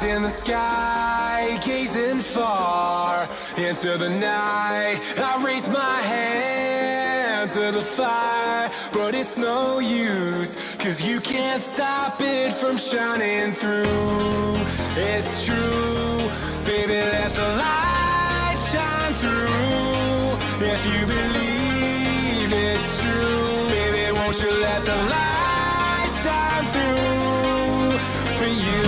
In the sky, gazing far into the night, I raise my hand to the fire, but it's no use, 'cause you can't stop it from shining through. It's true, baby, let the light shine through. If you believe it's true, baby, won't you let the light shine through for you.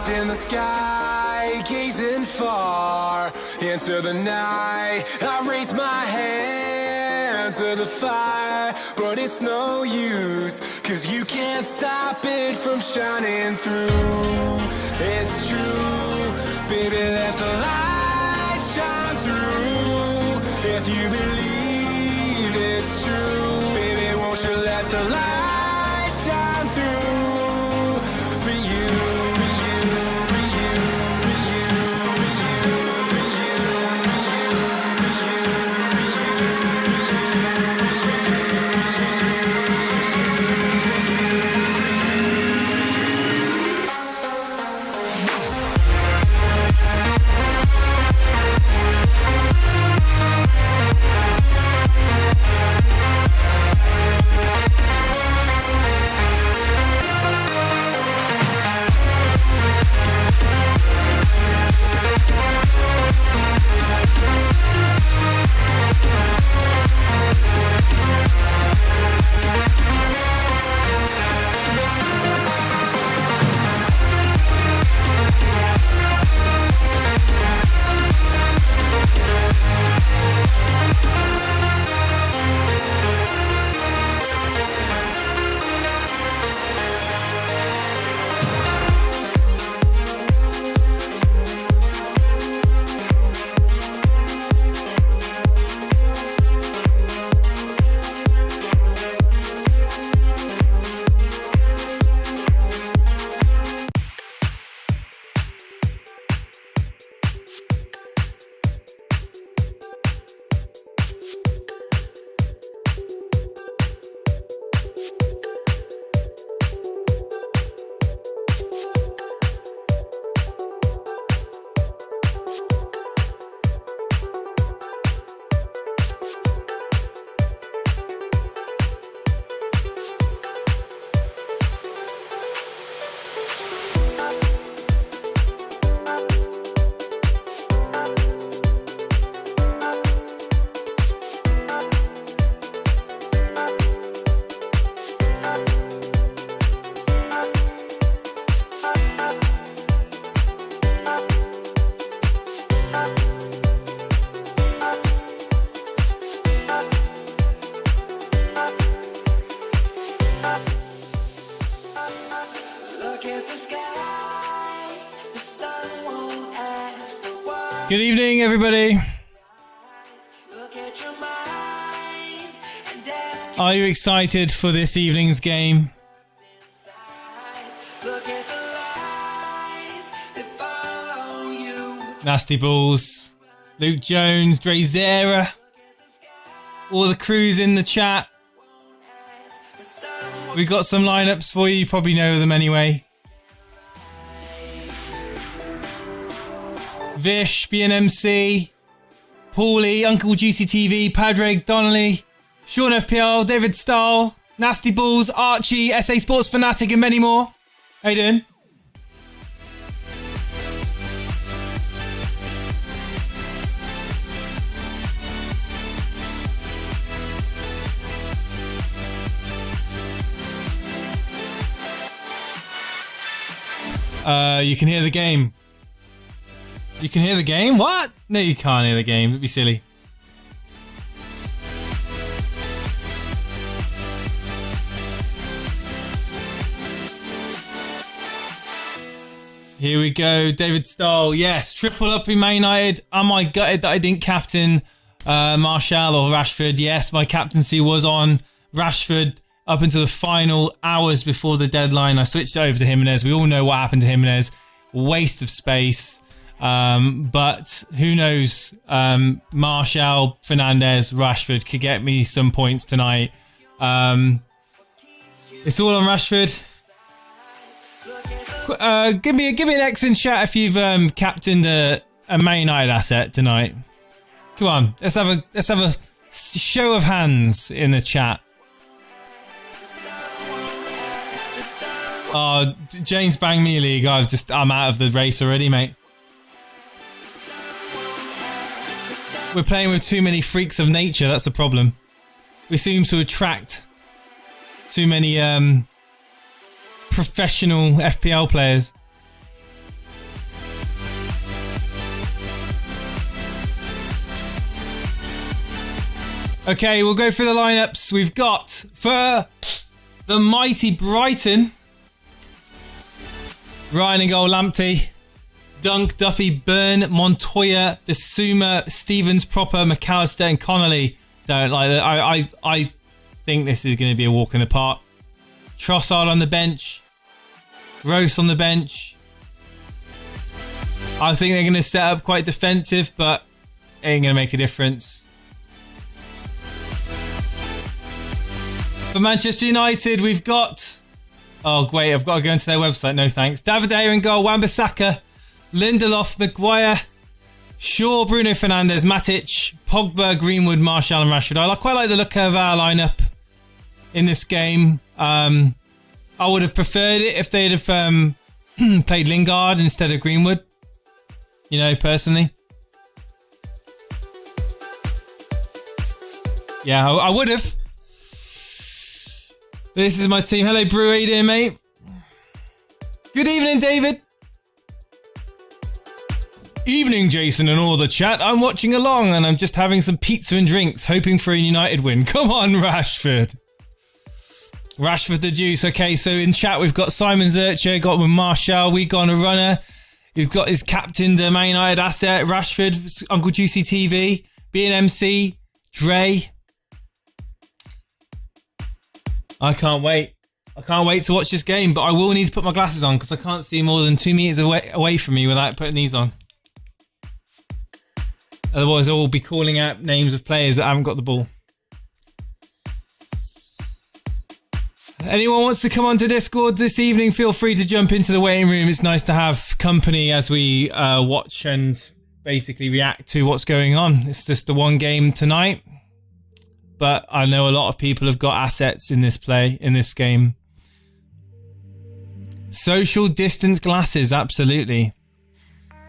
In the sky, gazing far into the night, I raise my hand to the fire, but it's no use, 'cause you can't stop it from shining through. It's true, baby, let the light shine through. If you believe it's true, baby, won't you let the light shine through for you. Good evening, everybody. Are you excited for this evening's game? Nasty Balls, Luke Jones, Dre Zera, all the crews in the chat. We've got some lineups for you. You probably know them anyway. Vish, BNMC, Paulie, Uncle Juicy TV, Padraig, Donnelly, Sean FPL, David Stahl, Nasty Balls, Archie, SA Sports Fanatic, and many more. How you doing? You can hear the game. You can hear the game? What? No, you can't hear the game. It'd be silly. Here we go. David Stahl. Yes, triple up in Man United. Am I gutted that I didn't captain Martial or Rashford? Yes, my captaincy was on Rashford up until the final hours before the deadline. I switched it over to Jimenez. We all know what happened to Jimenez. Waste of space. But who knows? Martial, Fernandez, Rashford could get me some points tonight. It's all on Rashford. Give me an X in chat if you've captained a Man United asset tonight. Come on, let's have a show of hands in the chat. Oh, James banged me league. I'm out of the race already, mate. We're playing with too many freaks of nature. That's the problem. We seem to attract too many professional FPL players. Okay, we'll go through the lineups. We've got for the mighty Brighton, Ryan and goal, Lamptey, Dunk, Duffy, Byrne, Montoya, Bissouma, Stevens, Proper, McAllister, and Connolly. Don't like that. I think this is going to be a walk in the park. Trossard on the bench, Gross on the bench. I think they're going to set up quite defensive, but it ain't going to make a difference. For Manchester United, we've got... Oh, wait, I've got to go into their website. No, thanks. David Ayer in goal, Wan-Bissaka, Lindelof, Maguire, Shaw, Bruno Fernandes, Matic, Pogba, Greenwood, Martial and Rashford. I quite like the look of our lineup in this game. I would have preferred it if they'd have played Lingard instead of Greenwood. You know, personally. Yeah, I would have. This is my team. Hello, Brew. How you doing, mate? Good evening, David. Evening, Jason and all the chat. I'm watching along and I'm just having some pizza and drinks, hoping for a United win. Come on, Rashford. Rashford the juice. Okay, so in chat we've got Simon Zercher, got with Martial, we got a runner. We've got his captain, the Man United asset, Rashford, Uncle Juicy TV, BNMC, Dre. I can't wait. I can't wait to watch this game, but I will need to put my glasses on because I can't see more than 2 meters away from me without putting these on. Otherwise, I will be calling out names of players that haven't got the ball. Anyone wants to come onto Discord this evening, feel free to jump into the waiting room. It's nice to have company as we watch and basically react to what's going on. It's just the one game tonight. But I know a lot of people have got assets in this game. Social distance glasses, absolutely.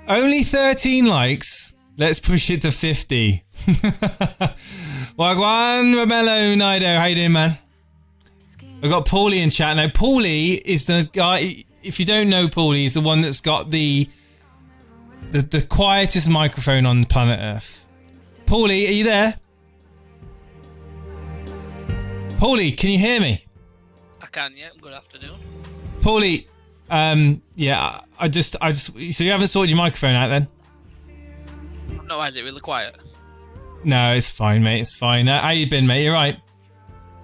Only 13 likes. Let's push it to 50. Wagwan, Romello, Nido, how you doing, man? I've got Paulie in chat now. Paulie is the guy, if you don't know Paulie, he's the one that's got the quietest microphone on planet Earth. Paulie, are you there? Paulie, can you hear me? I can, yeah. Good afternoon. Paulie, yeah, I just, so you haven't sorted your microphone out then? No, why is it really quiet? No, it's fine, mate. It's fine. How you been, mate? You right?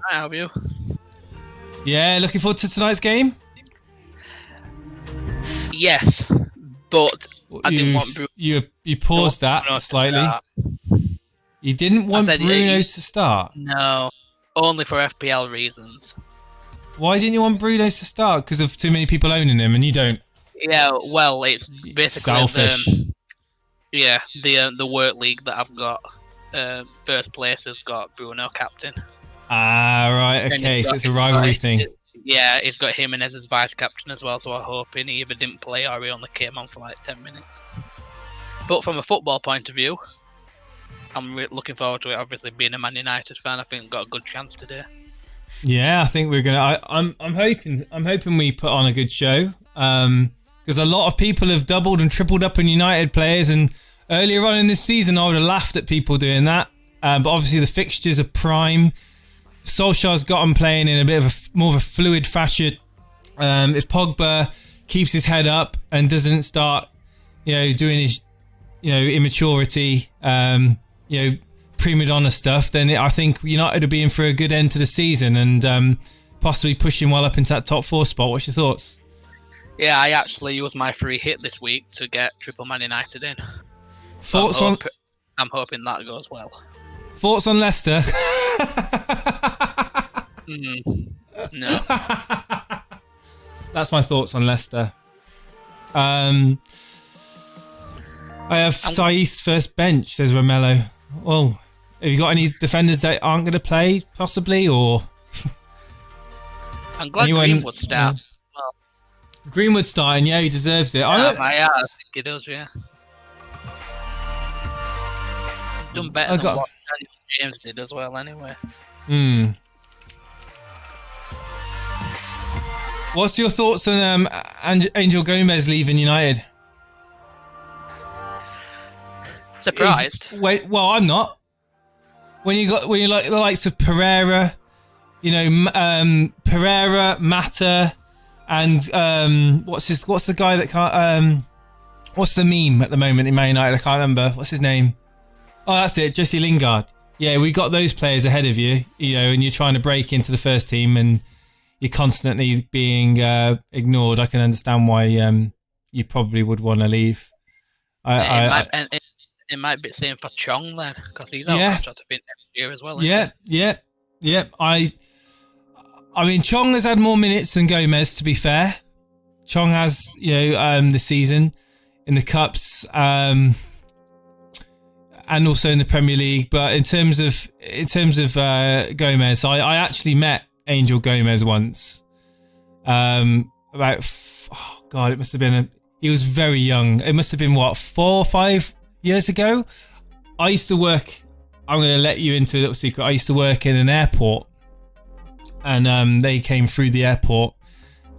I have you. Yeah, looking forward to tonight's game. Yes, but I didn't want you paused that slightly. You didn't want Bruno to start? No, only for FPL reasons. Why didn't you want Bruno to start? Because of too many people owning him, and you don't. Yeah, well, it's basically selfish. The work league that I've got. First place has got Bruno captain. Ah, right. Okay, so it's a rivalry thing. Yeah, he's got Jimenez as vice captain as well. So I'm hoping he either didn't play or he only came on for like 10 minutes. But from a football point of view, I'm looking forward to it. Obviously, being a Man United fan, I think we've got a good chance today. Yeah, I think we're gonna. I'm hoping we put on a good show. Because a lot of people have doubled and tripled up in United players, and earlier on in this season, I would have laughed at people doing that. But obviously, the fixtures are prime. Solskjaer's got him playing in a bit of more of a fluid fashion. If Pogba keeps his head up and doesn't start, doing his, immaturity, prima donna stuff, then I think United will be in for a good end to the season and possibly pushing well up into that top 4 spot. What's your thoughts? Yeah, I actually used my free hit this week to get triple Man United in. Thoughts I'm hoping that goes well. Thoughts on Leicester? No. That's my thoughts on Leicester. I have Sai's first bench, says Romello. Oh, have you got any defenders that aren't going to play, possibly, or? I'm glad Greenwood start. Well, Greenwood starting, yeah, he deserves it. Yeah, I think he does, yeah. He's done better than what Daniel James did as well, anyway. What's your thoughts on Angel Gomez leaving United? Surprised? Well, I'm not. When you like the likes of Pereira, Pereira, Mata, and what's the guy that can't what's the meme at the moment in Man United? I can't remember. What's his name? Oh, that's it, Jesse Lingard. Yeah, we got those players ahead of you, and you're trying to break into the first team and you're constantly being ignored. I can understand why you probably would want to leave. It might be the same for Chong then, because he's out of contract next year as well. Yeah. I mean, Chong has had more minutes than Gomez, to be fair. Chong has, the season in the cups, and also in the Premier League. But in terms of Gomez, I actually met Angel Gomez once. It must have been he was very young. It must have been 4 or 5 years ago. I used to work. I'm going to let you into a little secret. I used to work in an airport, and they came through the airport,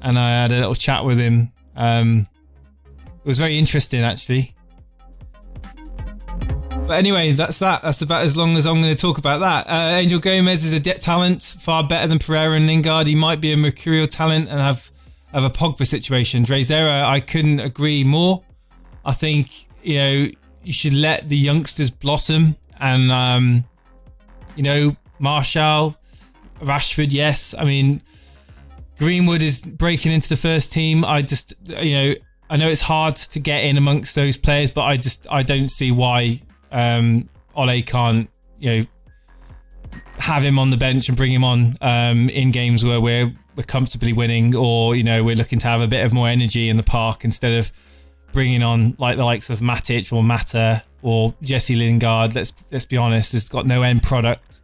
and I had a little chat with him. It was very interesting, actually. But anyway, that's that. That's about as long as I'm going to talk about that. Angel Gomez is a depth talent, far better than Pereira and Lingard. He might be a mercurial talent and have a Pogba situation. Drazera, I couldn't agree more. I think you should let the youngsters blossom, and Martial, Rashford, yes. I mean, Greenwood is breaking into the first team. I just I know it's hard to get in amongst those players, but I don't see why Ole can't have him on the bench and bring him on in games where we're comfortably winning, or we're looking to have a bit of more energy in the park, instead of bringing on like the likes of Matic or Mata or Jesse Lingard. Let's be honest, has got no end product.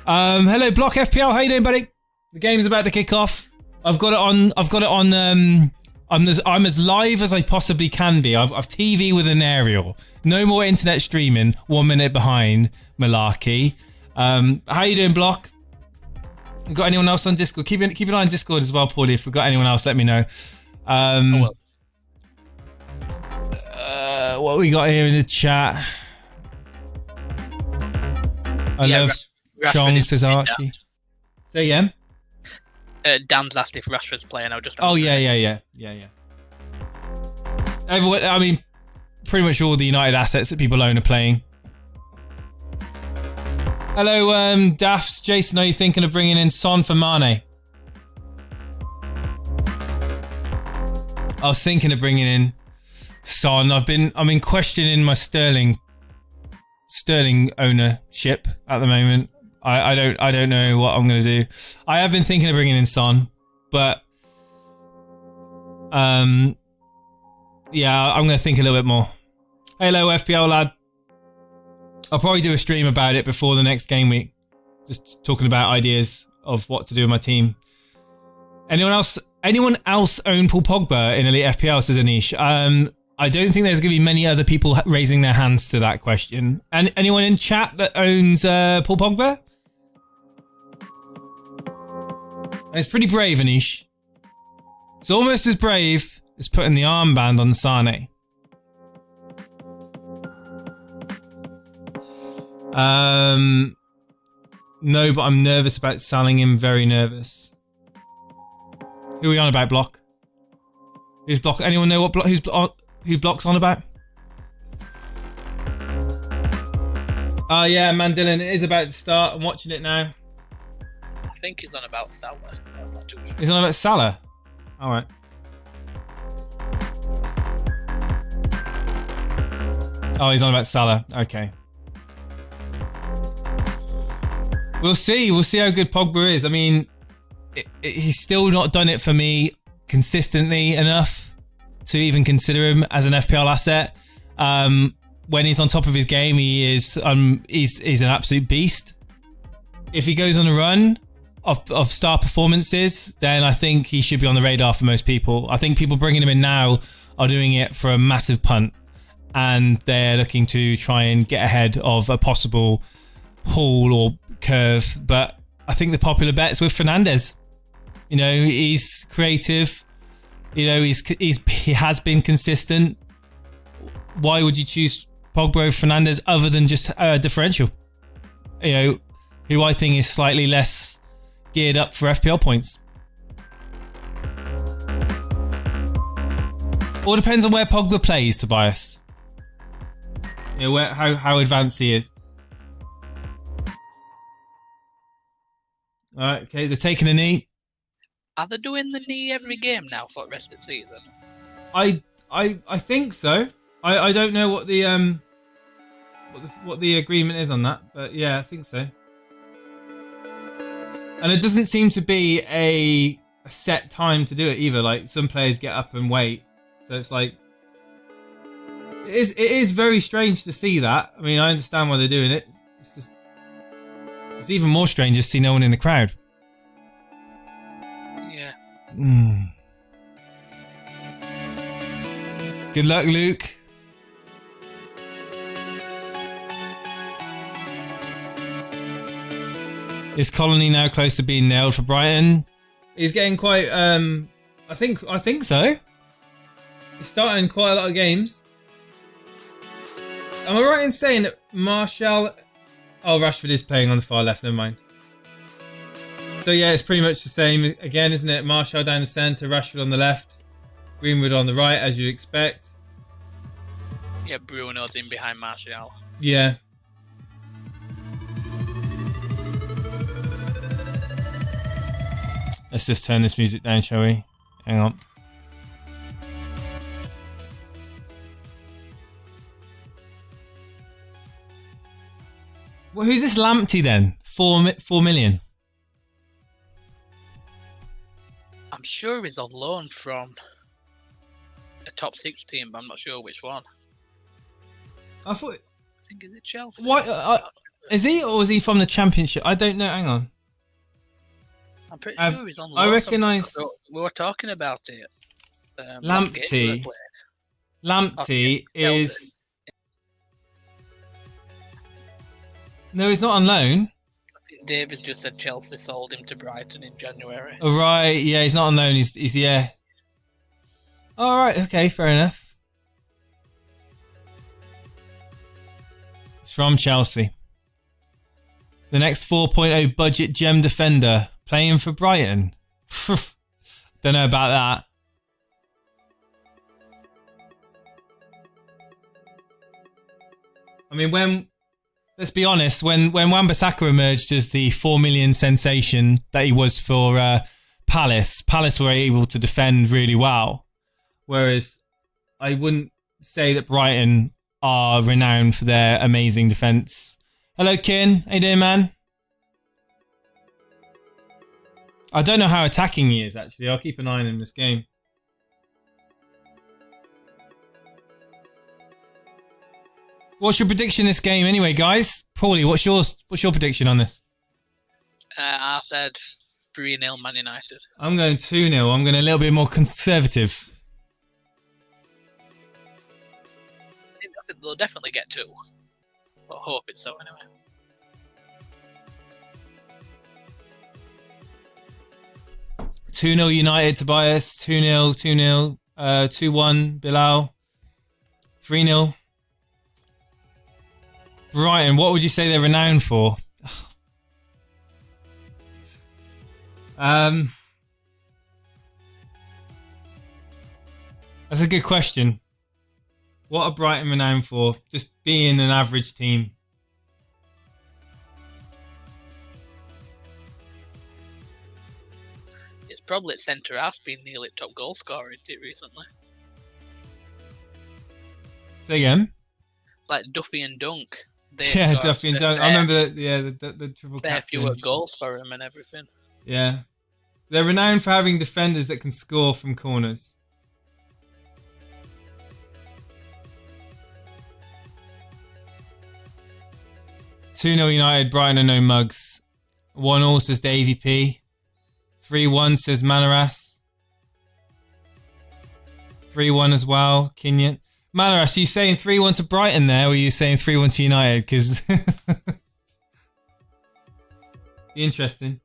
Hello Block FPL, how you doing, buddy? The game's about to kick off. I've got it on. I'm as live as I possibly can be. I've TV with an aerial. No more internet streaming. 1 minute behind malarkey. How you doing, Block? Got anyone else on Discord? Keep an eye on Discord as well, Paulie. If we've got anyone else, let me know. What we got here in the chat? I love Chong, says Archie. Say again. Dan's asked if Rashford's playing. I'll just. Oh yeah. Everyone, I mean, pretty much all the United assets that people own are playing. Hello, Daffs. Jason, are you thinking of bringing in Son for Mane? I was thinking of bringing in Son. I've been questioning my Sterling ownership at the moment. I don't know what I'm going to do. I have been thinking of bringing in Son, but yeah, I'm going to think a little bit more. Hello, FPL lad. I'll probably do a stream about it before the next game week. Just talking about ideas of what to do with my team. Anyone else own Paul Pogba in Elite FPL, says Anish? I don't think there's going to be many other people raising their hands to that question. And anyone in chat that owns Paul Pogba? It's pretty brave, Anish. It's almost as brave as putting the armband on Sane. No, but I'm nervous about selling him. Very nervous. Who are we on about, Block? Who's Block? Anyone know what who Block's on about? Oh yeah, Mandilin, it is about to start. I'm watching it now. I think he's on about Salah. I'm not too sure. He's on about Salah? Alright. Oh, he's on about Salah. Okay. We'll see. We'll see how good Pogba is. I mean, he's still not done it for me consistently enough to even consider him as an FPL asset. When he's on top of his game, he's an absolute beast. If he goes on a run of star performances, then I think he should be on the radar for most people. I think people bringing him in now are doing it for a massive punt, and they're looking to try and get ahead of a possible haul or curve. But I think the popular bet's with Fernandes. You know, he's creative. You know, he has been consistent. Why would you choose Pogba over Fernandes other than just a differential? You know, who I think is slightly less geared up for FPL points. All depends on where Pogba plays, Tobias. You know, how advanced he is. Alright, okay, they're taking a knee. Are they doing the knee every game now for the rest of the season? I think so. I don't know what the agreement is on that, but yeah, I think so. And it doesn't seem to be a set time to do it either. Like, some players get up and wait, so it's like it is very strange to see that. I mean, I understand why they're doing it. It's even more strange to see no one in the crowd. Yeah. Good luck, Luke. Is Colony now close to being nailed for Brighton? He's getting quite. I think so. He's starting quite a lot of games. Am I right in saying that Martial? Oh, Rashford is playing on the far left. Never mind. So yeah, it's pretty much the same again, isn't it? Martial down the centre, Rashford on the left, Greenwood on the right, as you'd expect. Yeah, Bruno's in behind Martial. Yeah. Let's just turn this music down, shall we? Hang on. Well, who's this Lamptey then? 4 million. I'm sure he's on loan from a top 6 team, but I'm not sure which one. I thought. I think is it Chelsea? What is he, or is he from the Championship? I don't know. Hang on. I'm pretty sure he's on loan. I recognise. We were talking about it. Lamptey. Lamptey is. No, he's not on loan. Davis just said Chelsea sold him to Brighton in January. Oh, right, yeah, he's not on loan. He's yeah. All right, okay, fair enough. It's from Chelsea. The next 4.0 budget gem defender playing for Brighton. Don't know about that. I mean, let's be honest, when Wan-Bissaka emerged as the 4 million sensation that he was for Palace were able to defend really well. Whereas I wouldn't say that Brighton are renowned for their amazing defence. Hello, Kin. How you doing, man? I don't know how attacking he is, actually. I'll keep an eye on him in this game. What's your prediction this game anyway, guys? Paulie, what's your prediction on this? I said 3-0 Man United. I'm going 2-0. I'm going a little bit more conservative. I think they'll definitely get 2. I hope it's so anyway. $2-0 United, Tobias. 2-0, 2-0. 2-1, Bilal. 3-0. Brighton, what would you say they're renowned for? That's a good question. What are Brighton renowned for? Just being an average team. It's probably centre half being the elite top goal scorer, isn't it, recently? Say again? It's like Duffy and Dunk. Yeah, Duffy and Dunk. I remember the triple fair captain. few goals for him and everything. Yeah. They're renowned for having defenders that can score from corners. $2-0 United, Brighton are no mugs. 1-1 says Davey P. 3-1 says Manaras. 3-1 as well, Kenyan. Manaras, are you saying 3-1 to Brighton there, or are you saying 3-1 to United? Because be interesting.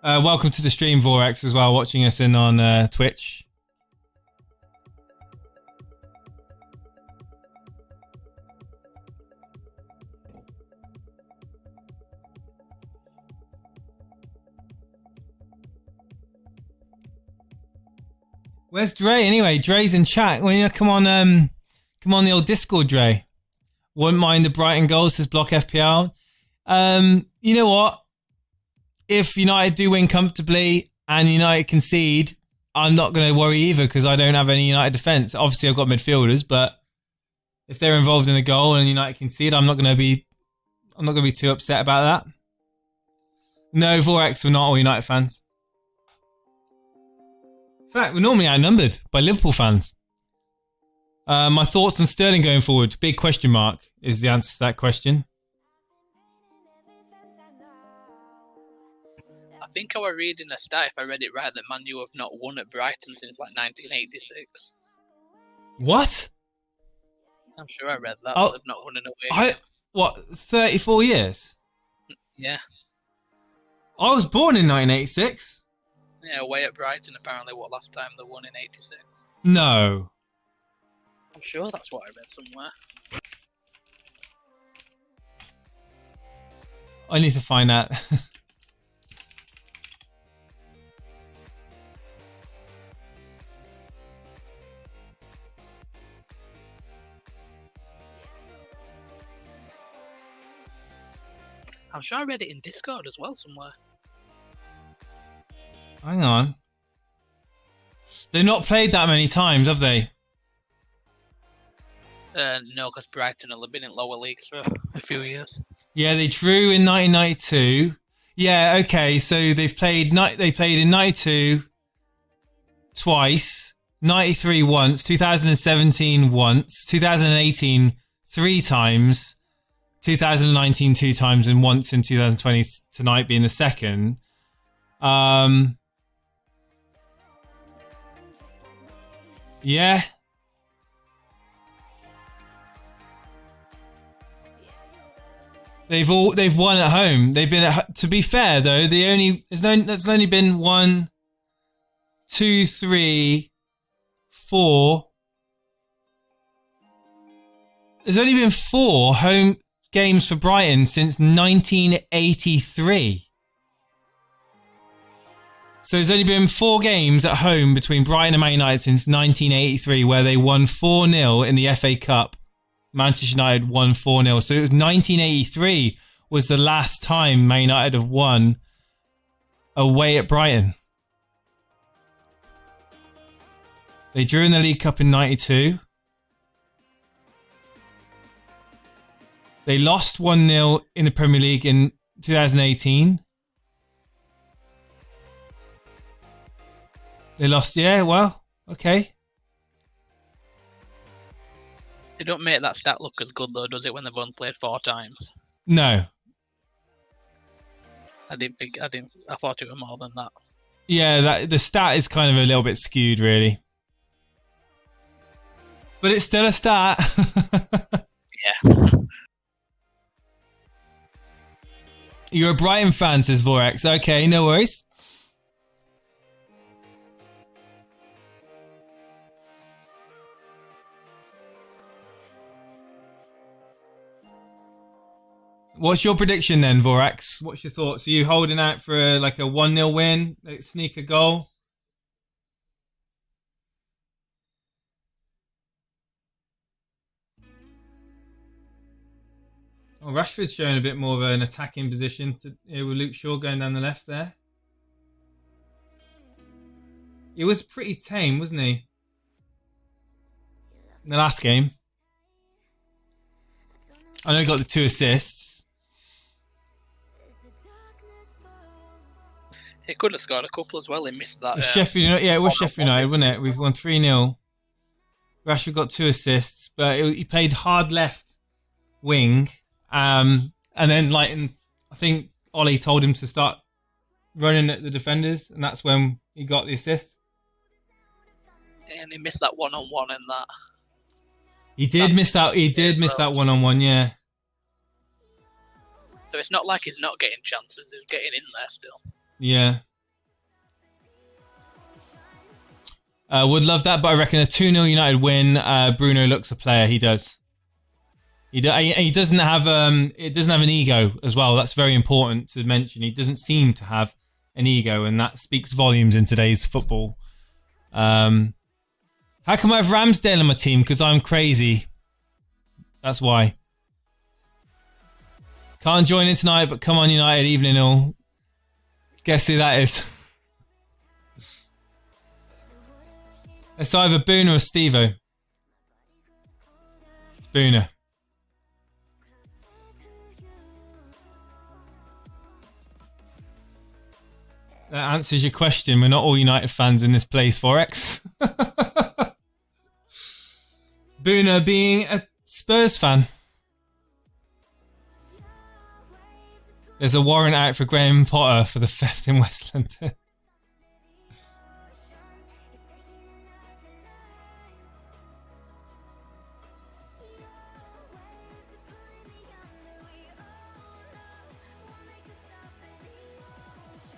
Welcome to the stream, Vorex, as well, watching us in on Twitch. Where's Dre anyway? Dre's in chat. Well, you know, come on the old Discord, Dre. Wouldn't mind the Brighton goals, says Block FPL. You know what? If United do win comfortably and United concede, I'm not going to worry either because I don't have any United defence. Obviously, I've got midfielders, but if they're involved in a goal and United concede, I'm not going to be too upset about that. No, Vorex, we're not all United fans. In fact, we're normally outnumbered by Liverpool fans. My thoughts on Sterling going forward? Big question mark is the answer to that question. I think I was reading a stat, if I read it right, that Man U have not won at Brighton since like 1986. What? I'm sure I read that. Oh, they've not won an away game. What, 34 years? Yeah. I was born in 1986. Yeah, away at Brighton, apparently, what last time they won in 86. No. I'm sure that's what I read somewhere. I need to find that. I'm sure I read it in Discord as well somewhere. Hang on. They've not played that many times, have they? No, because Brighton have been in lower leagues for a few years. Yeah, they drew in 1992. Yeah, okay, so they played in 92 twice, 93 once, 2017 once, 2018 3 times, 2019 2 times, and once in 2020 tonight being the second. Yeah. They've won at home. They've been to be fair though, there's only been 1, 2, 3, 4. There's only been 4 home games for Brighton since 1983. So there's only been 4 games at home between Brighton and Man United since 1983 where they won 4-0 in the FA Cup. Manchester United won 4-0. So it was 1983 was the last time Man United have won away at Brighton. They drew in the League Cup in 92. They lost 1-0 in the Premier League in 2018. They lost, yeah, well, okay. They don't make that stat look as good though, does it, when they've only played 4 times? No. I thought it was more than that. Yeah, the stat is kind of a little bit skewed, really. But it's still a stat. Yeah. You're a Brighton fan, says Vorex. Okay, no worries. What's your prediction then, Vorax? What's your thoughts? Are you holding out for a 1-0 win, sneak a goal? Oh, Rashford's showing a bit more of an attacking position with Luke Shaw going down the left there. He was pretty tame, wasn't he? In the last game. I know he got the 2 assists. He could have scored a couple as well. He missed that. Sheffield United, yeah, it was Sheffield United, wasn't it? We've won 3-0. Rashford got 2 assists, but he played hard left wing. And then, I think Ollie told him to start running at the defenders, and that's when he got the assist. And he missed that one-on-one in that. He did miss that one-on-one, yeah. So it's not like he's not getting chances; he's getting in there still. Yeah. Would love that, but I reckon a 2-0 United win. Bruno looks a player. He does. He doesn't have it doesn't have an ego as well. That's very important to mention. He doesn't seem to have an ego, and that speaks volumes in today's football. How come I have Ramsdale on my team? Because I'm crazy. That's why. Can't join in tonight, but come on United, evening all. Guess who that is? It's either Boona or Stevo. It's Boona. That answers your question. We're not all United fans in this place, Forex. Boona being a Spurs fan. There's a warrant out for Graham Potter for the theft in West London.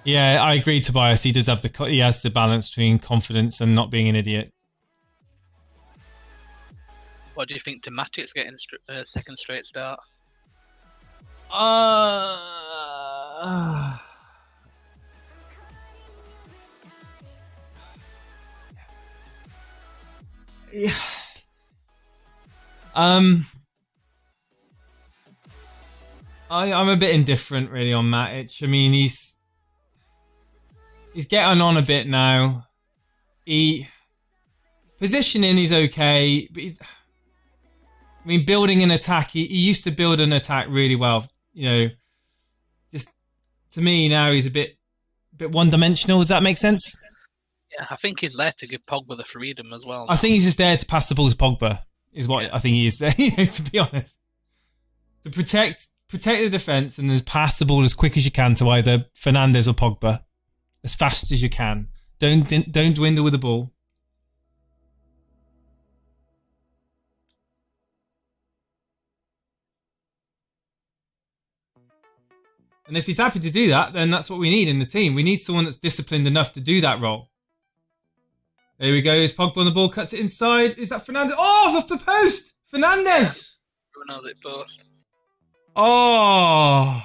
Yeah, I agree, Tobias. He does have he has the balance between confidence and not being an idiot. What do you think to Matic's getting second straight start? Yeah. I'm a bit indifferent really on Matic. I mean, he's getting on a bit now. Positioning is okay, but building an attack. He used to build an attack really well. Just to me now he's a bit one-dimensional. Does that make sense? Yeah, I think he's there to give Pogba the freedom as well. I think he's just there to pass the ball to Pogba. Is what I think he is there. To be honest, to protect the defense and then pass the ball as quick as you can to either Fernandes or Pogba, as fast as you can. Don't dwindle with the ball. And if he's happy to do that, then that's what we need in the team. We need someone that's disciplined enough to do that role. There we go. Is Pogba on the ball? Cuts it inside. Is that Fernandes? Oh, it's off the post! Fernandes! Bruno's it post. Oh.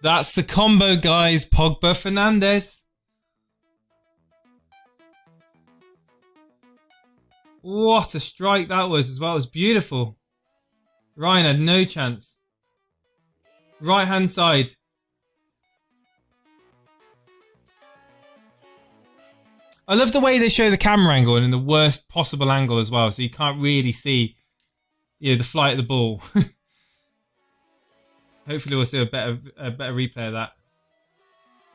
That's the combo, guys. Pogba, Fernandes. What a strike that was as well. It was beautiful. Ryan had no chance. Right hand side. I love the way they show the camera angle and in the worst possible angle as well, so you can't really see, the flight of the ball. Hopefully we'll see a better replay of that.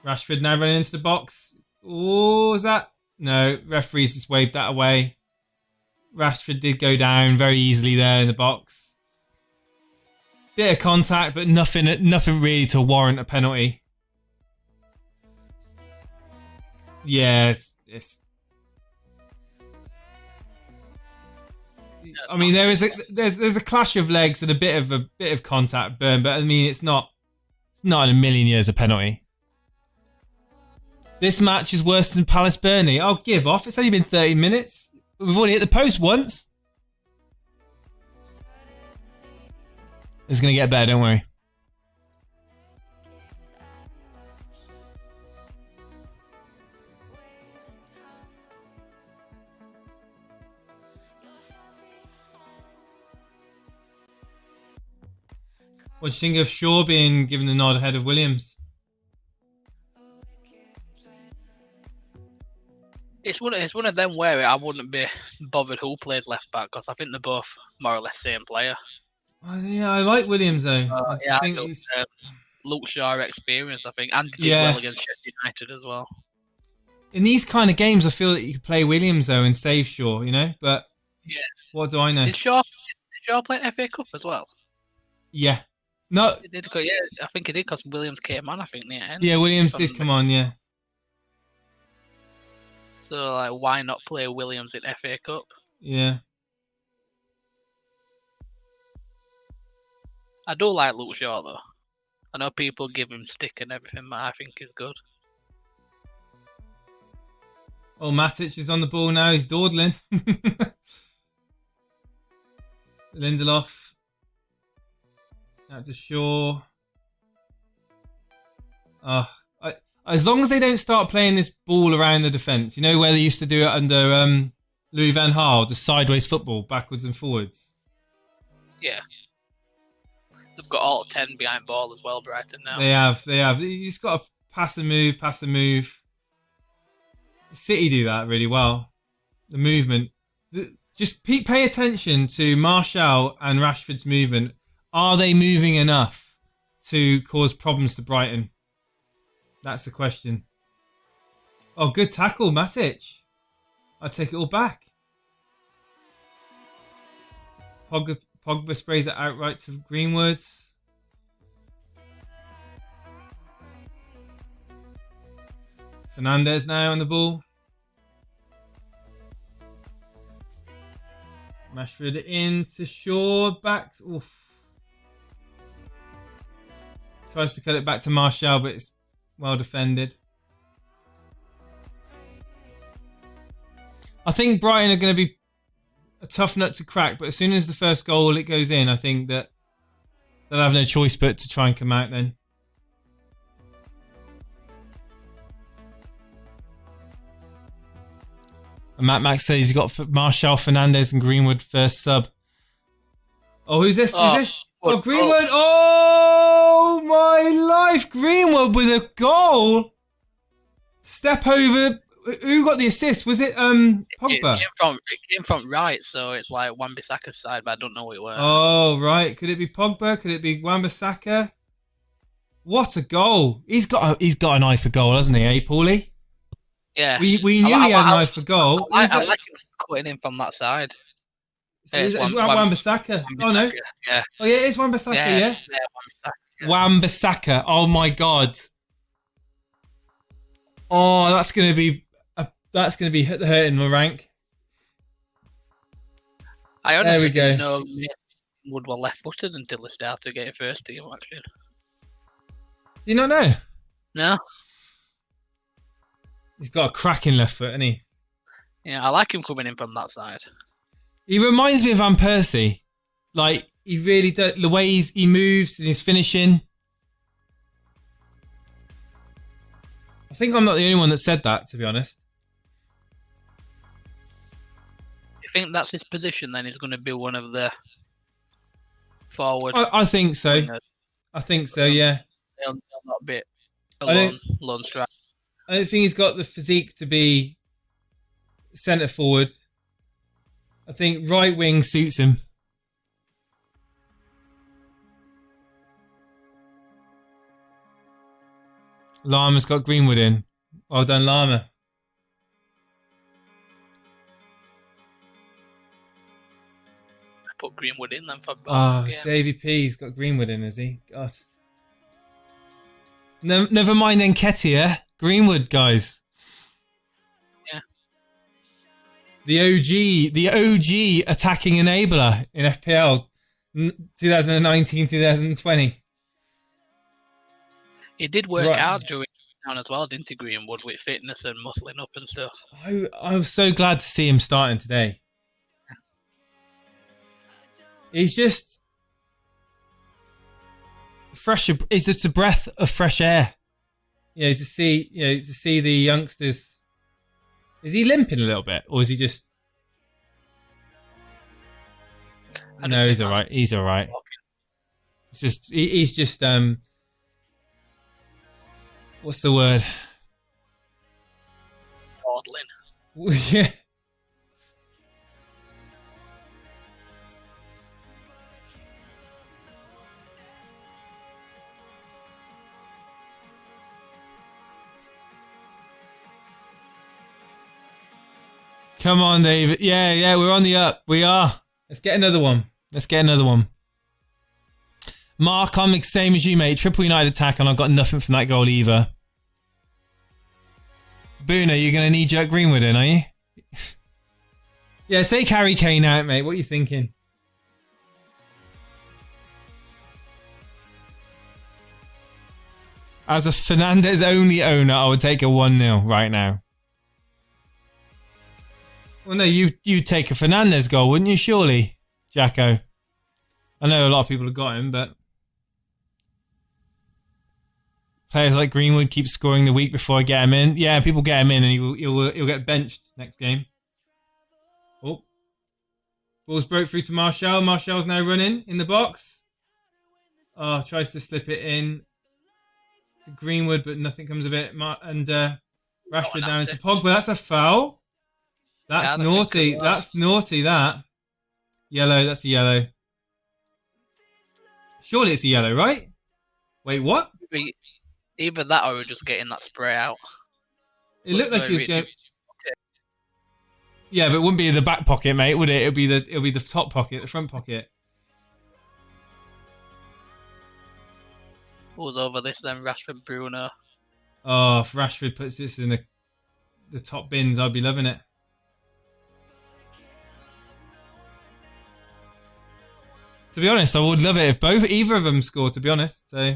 Rashford now running into the box. Oh, was that? No, referees just waved that away. Rashford did go down very easily there in the box. Bit of contact, but nothing really to warrant a penalty. Yeah, I mean, there's a clash of legs and a bit of contact burn, but I mean, it's not in a million years a penalty. This match is worse than Palace Burnley. I'll give off. It's only been 30 minutes. We've already hit the post once. It's gonna get better, don't worry. What do you think of Shaw being given the nod ahead of Williams? It's one of them where I wouldn't be bothered who plays left back because I think they're both more or less same player. Yeah, I like Williams though. I think he's Luke Shaw experience, I think, and he did well against Sheffield United as well. In these kind of games, I feel that you could play Williams though and save Shaw, But what do I know? Did Shaw play an FA Cup as well? Yeah. No. He did, I think he did because Williams came on, I think, near the end. Yeah, Williams did come on, yeah. So, why not play Williams in FA Cup? Yeah. I do like Luke Shaw, though. I know people give him stick and everything, but I think he's good. Oh, Matic is on the ball now. He's dawdling. Lindelof. Out to Shaw. As long as they don't start playing this ball around the defence, where they used to do it under Louis van Gaal, just sideways football, backwards and forwards. Yeah. They've got all 10 behind ball as well, Brighton now. They have. You just got to pass and move. City do that really well. The movement. Just pay attention to Martial and Rashford's movement. Are they moving enough to cause problems to Brighton? That's the question. Oh, good tackle, Matic. I take it all back. Pogba sprays it outright to Greenwood. Fernandes now on the ball. Rashford into Shaw. Back. Oof. Tries to cut it back to Martial, but it's well defended. I think Brighton are going to be a tough nut to crack, but as soon as the first goal it goes in, I think that they'll have no choice but to try and come out then. And Max says he's got Martial, Fernandes and Greenwood first sub. Oh, who's this? Who's this? Oh, Greenwood. Oh, my life. Greenwood with a goal. Step over. Who got the assist? Was it Pogba? It came from right, so it's like Wan-Bissaka's side, but I don't know who it was. Oh, right. Could it be Pogba? Could it be Wan-Bissaka? What a goal. He's got an eye for goal, hasn't he, Paulie? Yeah. We knew he had an eye for goal. I like him cutting in from that side. So it's Wan-Bissaka. Oh, no. Yeah. Oh, yeah, it's Wan-Bissaka, yeah? Wan-Bissaka. Oh, my God. Oh, that's going to be hurting my rank. I honestly didn't know Wood were left-footed until they started getting first team action. Do you not know? No. He's got a cracking left foot, hasn't he? Yeah, I like him coming in from that side. He reminds me of Van Persie. Like, he really does. The way he moves and his finishing. I think I'm not the only one that said that, to be honest. You think that's his position then? He's going to be one of the forward. I think so. Wingers. I think so, yeah. He'll not be a lone striker. I don't think he's got the physique to be centre forward. I think right wing suits him. Lama's got Greenwood in. Well done, Lama. Put Greenwood in then for both games. Davey P's got Greenwood in, has he? God. No, never mind Nketiah. Greenwood, guys. Yeah. The OG attacking enabler in FPL 2019-2020. He did work out during down as well, didn't he, Greenwood, with fitness and muscling up and stuff. I was so glad to see him starting today. He's just fresh. It's just a breath of fresh air. To see the youngsters. Is he limping a little bit, or is he just? No, he's all right. He's all right. It's just he's just what's the word? Maudlin. Yeah. Come on, David. Yeah, we're on the up. We are. Let's get another one. Mark, I'm the same as you, mate. Triple United attack, and I've got nothing from that goal either. Boona, you're going to knee-jerk Greenwood in, are you? Yeah, take Harry Kane out, mate. What are you thinking? As a Fernandes-only owner, I would take a 1-0 right now. Well, no, you'd take a Fernandes goal, wouldn't you, surely, Jacko? I know a lot of people have got him, but players like Greenwood keep scoring the week before I get him in. Yeah, people get him in and he'll get benched next game. Oh. Ball's broke through to Martial. Martial's now running in the box. Oh, tries to slip it in to Greenwood, but nothing comes of it. And Rashford down to Pogba. That's a foul. That's naughty. That's naughty, that. Yellow. That's a yellow. Surely it's a yellow, right? Wait, what? Either that or we're just getting that spray out. It looked like he was going... Yeah, but it wouldn't be in the back pocket, mate, would it? It'll be the top pocket, the front pocket. Who's over this then? Rashford, Bruno. Oh, if Rashford puts this in the top bins, I'd be loving it. To be honest, I would love it if either of them scored, to be honest. So,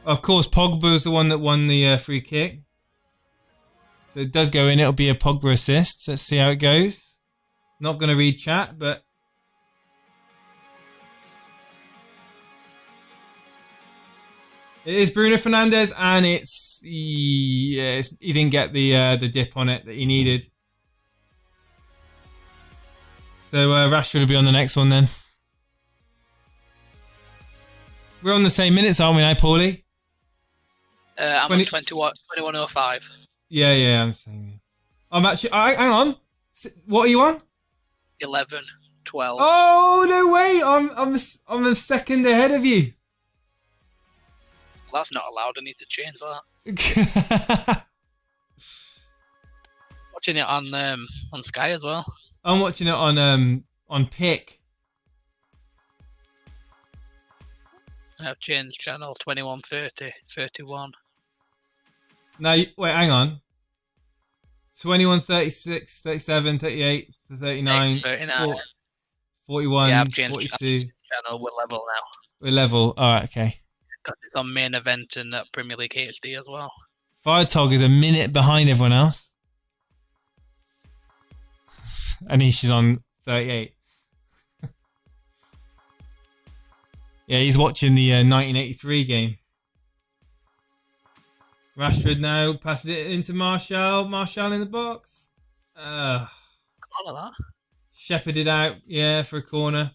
of course, Pogba's the one that won the free kick. So it does go in. It'll be a Pogba assist. Let's see how it goes. Not going to read chat, but... It is Bruno Fernandes, and he didn't get the dip on it that he needed. So Rashford will be on the next one then. We're on the same minutes, aren't we now, Paulie? I'm on 21:05. Yeah, I'm saying. I'm actually... hang on. What are you on? 11:12. Oh, no way. I'm a second ahead of you. Well, that's not allowed. I need to change that. Watching it on Sky as well. I'm watching it on Pick. I've changed channel 21:30, 31. Now, wait, hang on. 21, 36, 37, 38, 39, 39. 41, yeah, I've changed 42. Channel. We're level now. We're level. All right, okay. Because it's on main event and Premier League HD as well. Firetog is a minute behind everyone else. Anish is on 38. Yeah, he's watching the 1983 game. Rashford now passes it into Martial. Martial in the box. All of that. Shepherded out, yeah, for a corner.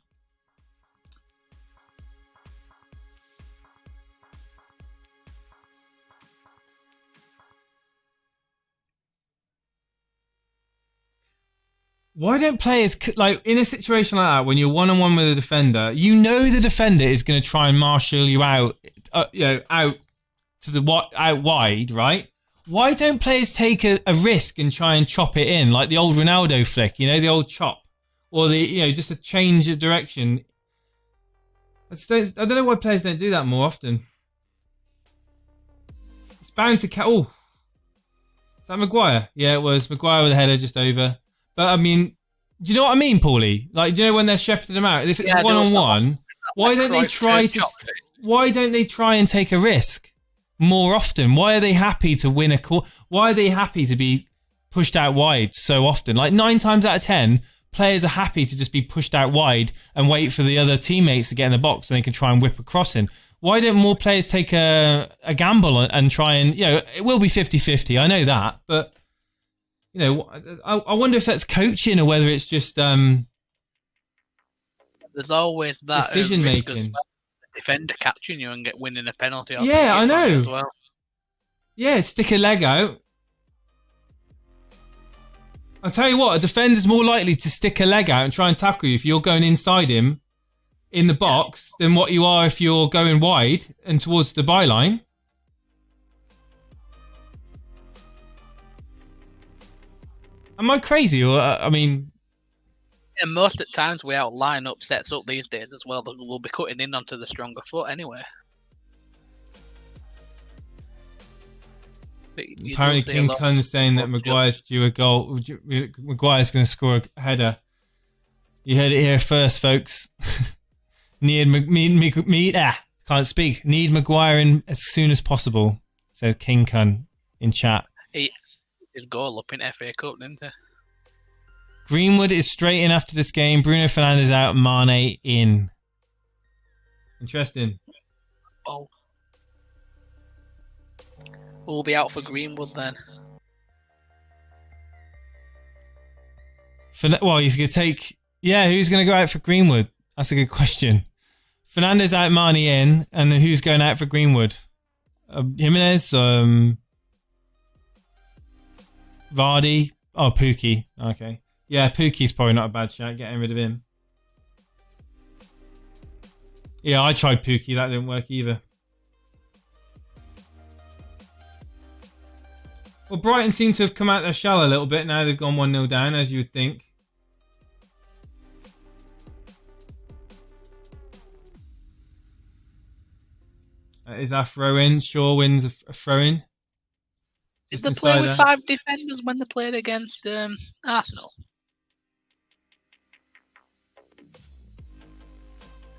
Why don't players, like, in a situation like that, when you're one-on-one with a defender, you know the defender is going to try and marshal you out, out to the out wide, right? Why don't players take a risk and try and chop it in, like the old Ronaldo flick, the old chop, or just a change of direction? I don't know why players don't do that more often. It's bound to is that Maguire? Yeah, it was Maguire with a header just over. But I mean, do you know what I mean, Paulie? Like, do you know when they're shepherding them out? If it's one-on-one, why don't they try to? Why don't they try and take a risk more often? Why are they happy to win a call? Why are they happy to be pushed out wide so often? Like 9 times out of 10, players are happy to just be pushed out wide and wait for the other teammates to get in the box and they can try and whip a cross in. Why don't more players take a gamble and try and, it will be 50-50, I know that, but, I wonder if that's coaching or whether it's just there's always that decision making. Well. Defender catching you and winning a penalty. Yeah, I know. As well. Yeah, stick a leg out. I'll tell you what, a defender's more likely to stick a leg out and try and tackle you if you're going inside him in the box than what you are if you're going wide and towards the byline. Am I crazy? Or and most at times we outline up sets up these days as well that we'll be cutting in onto the stronger foot anyway. Apparently King Kun's saying that Maguire's due a goal. Maguire's going to score a header. You heard it here first, folks. Need Maguire in as soon as possible, says King Kun in chat. His goal up in FA Cup, didn't he? Greenwood is straight in after this game. Bruno Fernandes out, Mane in. Interesting. Oh. We'll be out for Greenwood then. He's going to take... Yeah, who's going to go out for Greenwood? That's a good question. Fernandes out, Mane in, and then who's going out for Greenwood? Jimenez, Vardy, Pukki. Okay. Yeah, Pukki's probably not a bad shout, getting rid of him. Yeah, I tried Pukki, that didn't work either. Well, Brighton seem to have come out their shell a little bit. Now they've gone 1-0 down, as you would think. Is our throw-in? Shaw wins a throw-in. Did they play with 5 defenders when they played against Arsenal?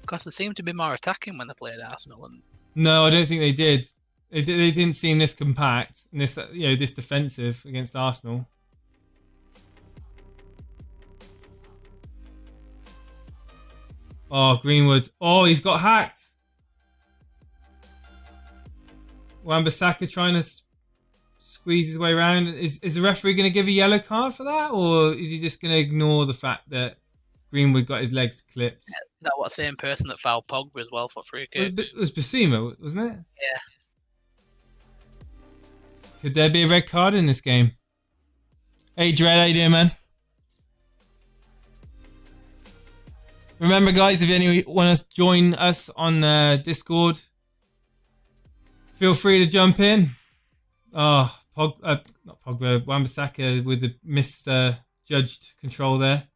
Because they seemed to be more attacking when they played Arsenal. No, I don't think they did. They didn't seem this compact and this defensive against Arsenal. Oh, Greenwood. Oh, he's got hacked. Wan-Bissaka trying to squeeze his way around. Is the referee going to give a yellow card for that, or is he just going to ignore the fact that Greenwood got his legs clipped? Yeah, that was the same person that fouled Pogba as well for free kick. It was Basuma, wasn't it? Yeah. Could there be a red card in this game? Hey, Dread, how you doing, man? Remember, guys, if you want to join us on Discord, feel free to jump in. Oh, not Pogba, Wan-Bissaka with the misjudged control there.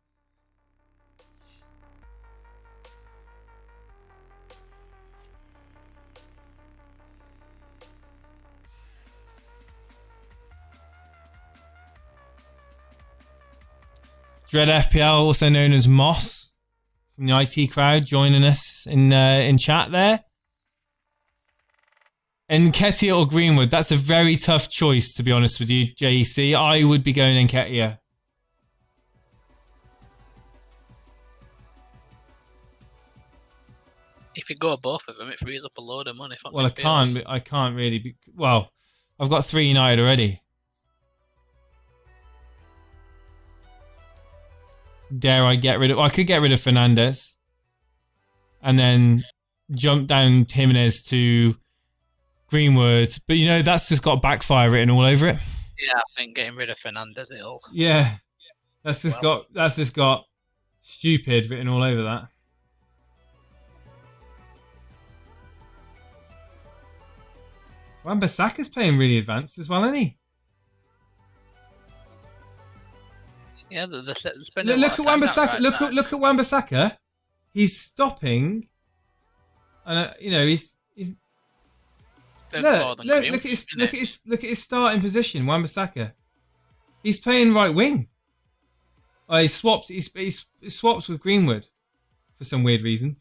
Dread FPL, also known as Moss, from the IT crowd, joining us in chat there. Nketiah or Greenwood? That's a very tough choice, to be honest with you, JEC. I would be going Nketiah. If you go both of them, it frees up a load of money. Well, I can't really be... Well, I've got 3 United already. Dare I get rid of... Well, I could get rid of Fernandes. And then jump down Jimenez to Greenwood. But, you know, that's just got backfire written all over it. Yeah, I think getting rid of Fernandes, it'll... Yeah. That's just got stupid written all over that. Wan-Bissaka's playing really advanced as well, isn't he? Yeah, look at Wan-Bissaka. Look at Wan-Bissaka. He's stopping, and you know he's. Look at his starting position. Wan-Bissaka. He's playing right wing. Oh, he swaps with Greenwood for some weird reason.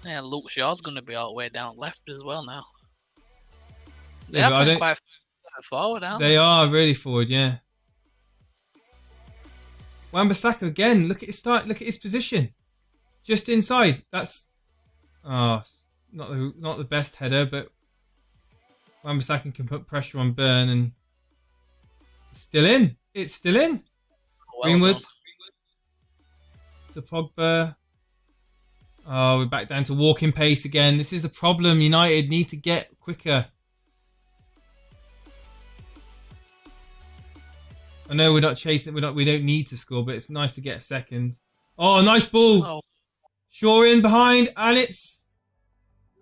Yeah, Luke Shaw's going to be all the way down left as well now. They Yeah, are playing quite forward, aren't they? They are really forward, yeah. Wan-Bissaka again. Look at his start. Look at his position, just inside. That's not the best header, but Wan-Bissaka can put pressure on Burn, and it's still in. It's still in. Well Greenwood to Pogba. Oh, we're back down to walking pace again. This is a problem. United need to get quicker. I know we're not chasing. We don't need to score, but it's nice to get a second. Oh, nice ball. Oh. Shaw in behind, and it's...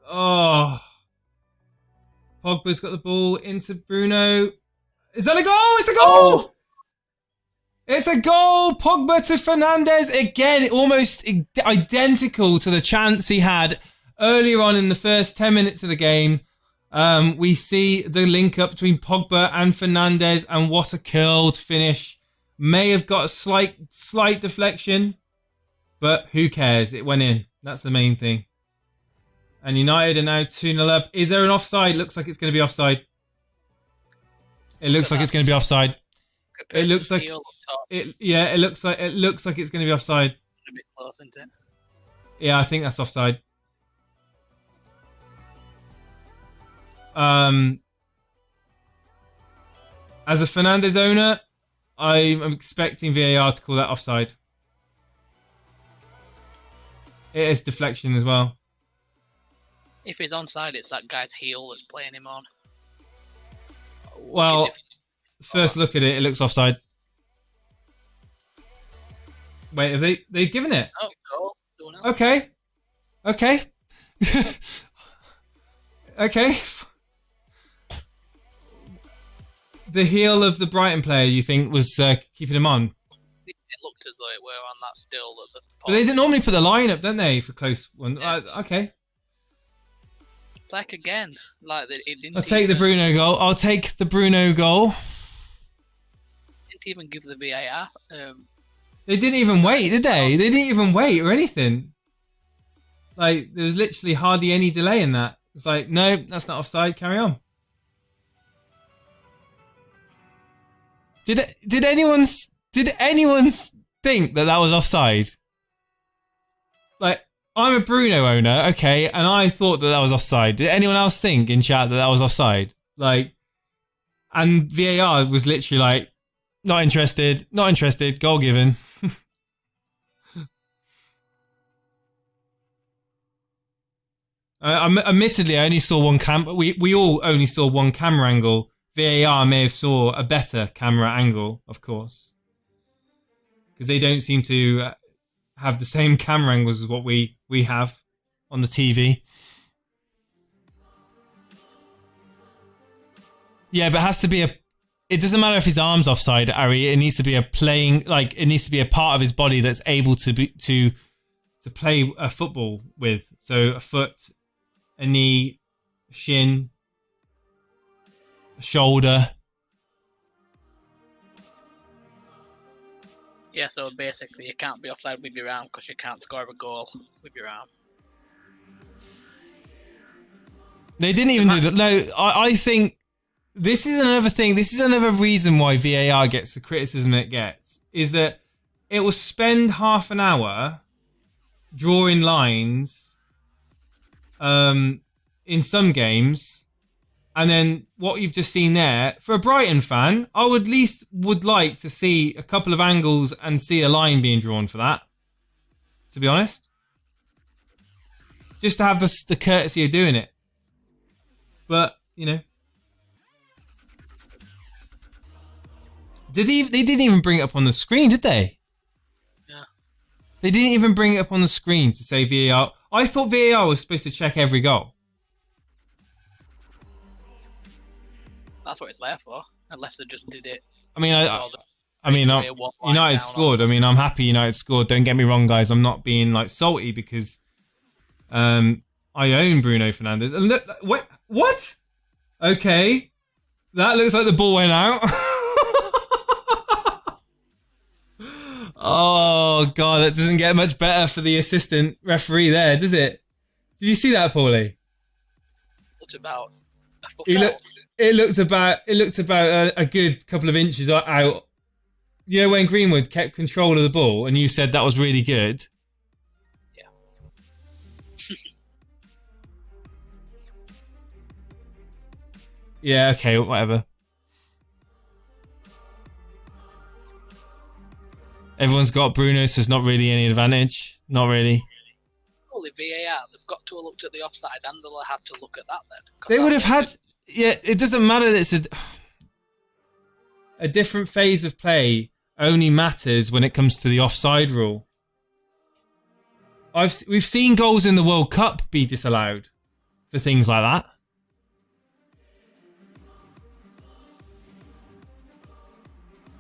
Oh. Pogba's got the ball into Bruno. Is that a goal? It's a goal! Oh. It's a goal! Pogba to Fernandes again, almost identical to the chance he had earlier on in the first 10 minutes of the game. We see the link up between Pogba and Fernandes, and what a curled finish. May have got a slight deflection, but who cares? It went in. That's the main thing. And United are now 2-0 up. Is there an offside? Looks like it's going to be offside. It looks like it's going to be offside. It looks like it looks like it's going to be offside. A bit close, isn't it? Yeah, I think that's offside. As a Fernandes owner, I'm expecting VAR to call that offside. It is deflection as well. If he's onside, it's that guy's heel that's playing him on. Well, first look at it, it looks offside. Wait, have they've given it? Oh, no. Okay. Okay. The heel of the Brighton player, you think, was keeping him on? It looked as though it were on that still. But they normally put the line up, don't they, for close one? Yeah. Okay. It's like again, like it didn't. I'll take the Bruno goal. Didn't even give the VAR. They didn't even wait, did they? They didn't even wait or anything. Like, there was literally hardly any delay in that. It's like, no, that's not offside. Carry on. Did anyone think that was offside? Like, I'm a Bruno owner, okay, and I thought that was offside. Did anyone else think in chat that was offside? Like, and VAR was literally like, not interested, goal given. Admittedly, I only saw one we all only saw one camera angle. VAR may have saw a better camera angle, of course, because they don't seem to have the same camera angles as what we have on the TV. Yeah, but it has to be it doesn't matter if his arm's offside, Ari. It needs to be it needs to be a part of his body that's able to play a football with. So a foot, a knee, a shin, a shoulder. Yeah, so basically you can't be offside with your arm because you can't score a goal with your arm. They didn't even do that. No, I think this is another thing. This is another reason why VAR gets the criticism it gets, is that it will spend half an hour drawing lines in some games, And then what you've just seen there, for a Brighton fan, I would at least like to see a couple of angles and see a line being drawn for that. To be honest. Just to have the courtesy of doing it. But, you know. They didn't even bring it up on the screen, did they? Yeah. They didn't even bring it up on the screen to say VAR. I thought VAR was supposed to check every goal. That's what it's there for. Unless they just did it. I mean, United scored. I mean, I'm happy United scored. Don't get me wrong, guys. I'm not being like salty because I own Bruno Fernandes. And look, what? Okay, that looks like the ball went out. Oh god, that doesn't get much better for the assistant referee there, does it? Did you see that, Paulie? Looked about a foot out. It looked about a good couple of inches out. You know when Greenwood kept control of the ball and you said that was really good? Yeah. Yeah, okay, whatever. Everyone's got Bruno, so there's not really any advantage. Not really. Only VAR, they've got to have looked at the offside and they'll have to look at that then. They would have had... Yeah, it doesn't matter that it's a different phase of play only matters when it comes to the offside rule. We've seen goals in the World Cup be disallowed for things like that.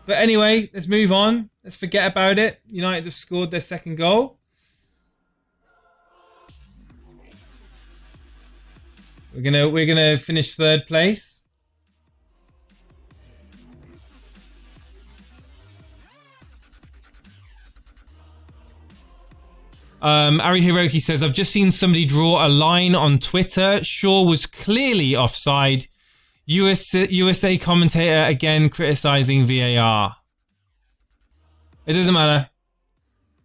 But anyway, let's move on. Let's forget about it. United have scored their second goal. We're gonna finish third place. Ari Hiroki says, I've just seen somebody draw a line on Twitter. Shaw was clearly offside. USA commentator again criticizing VAR. It doesn't matter.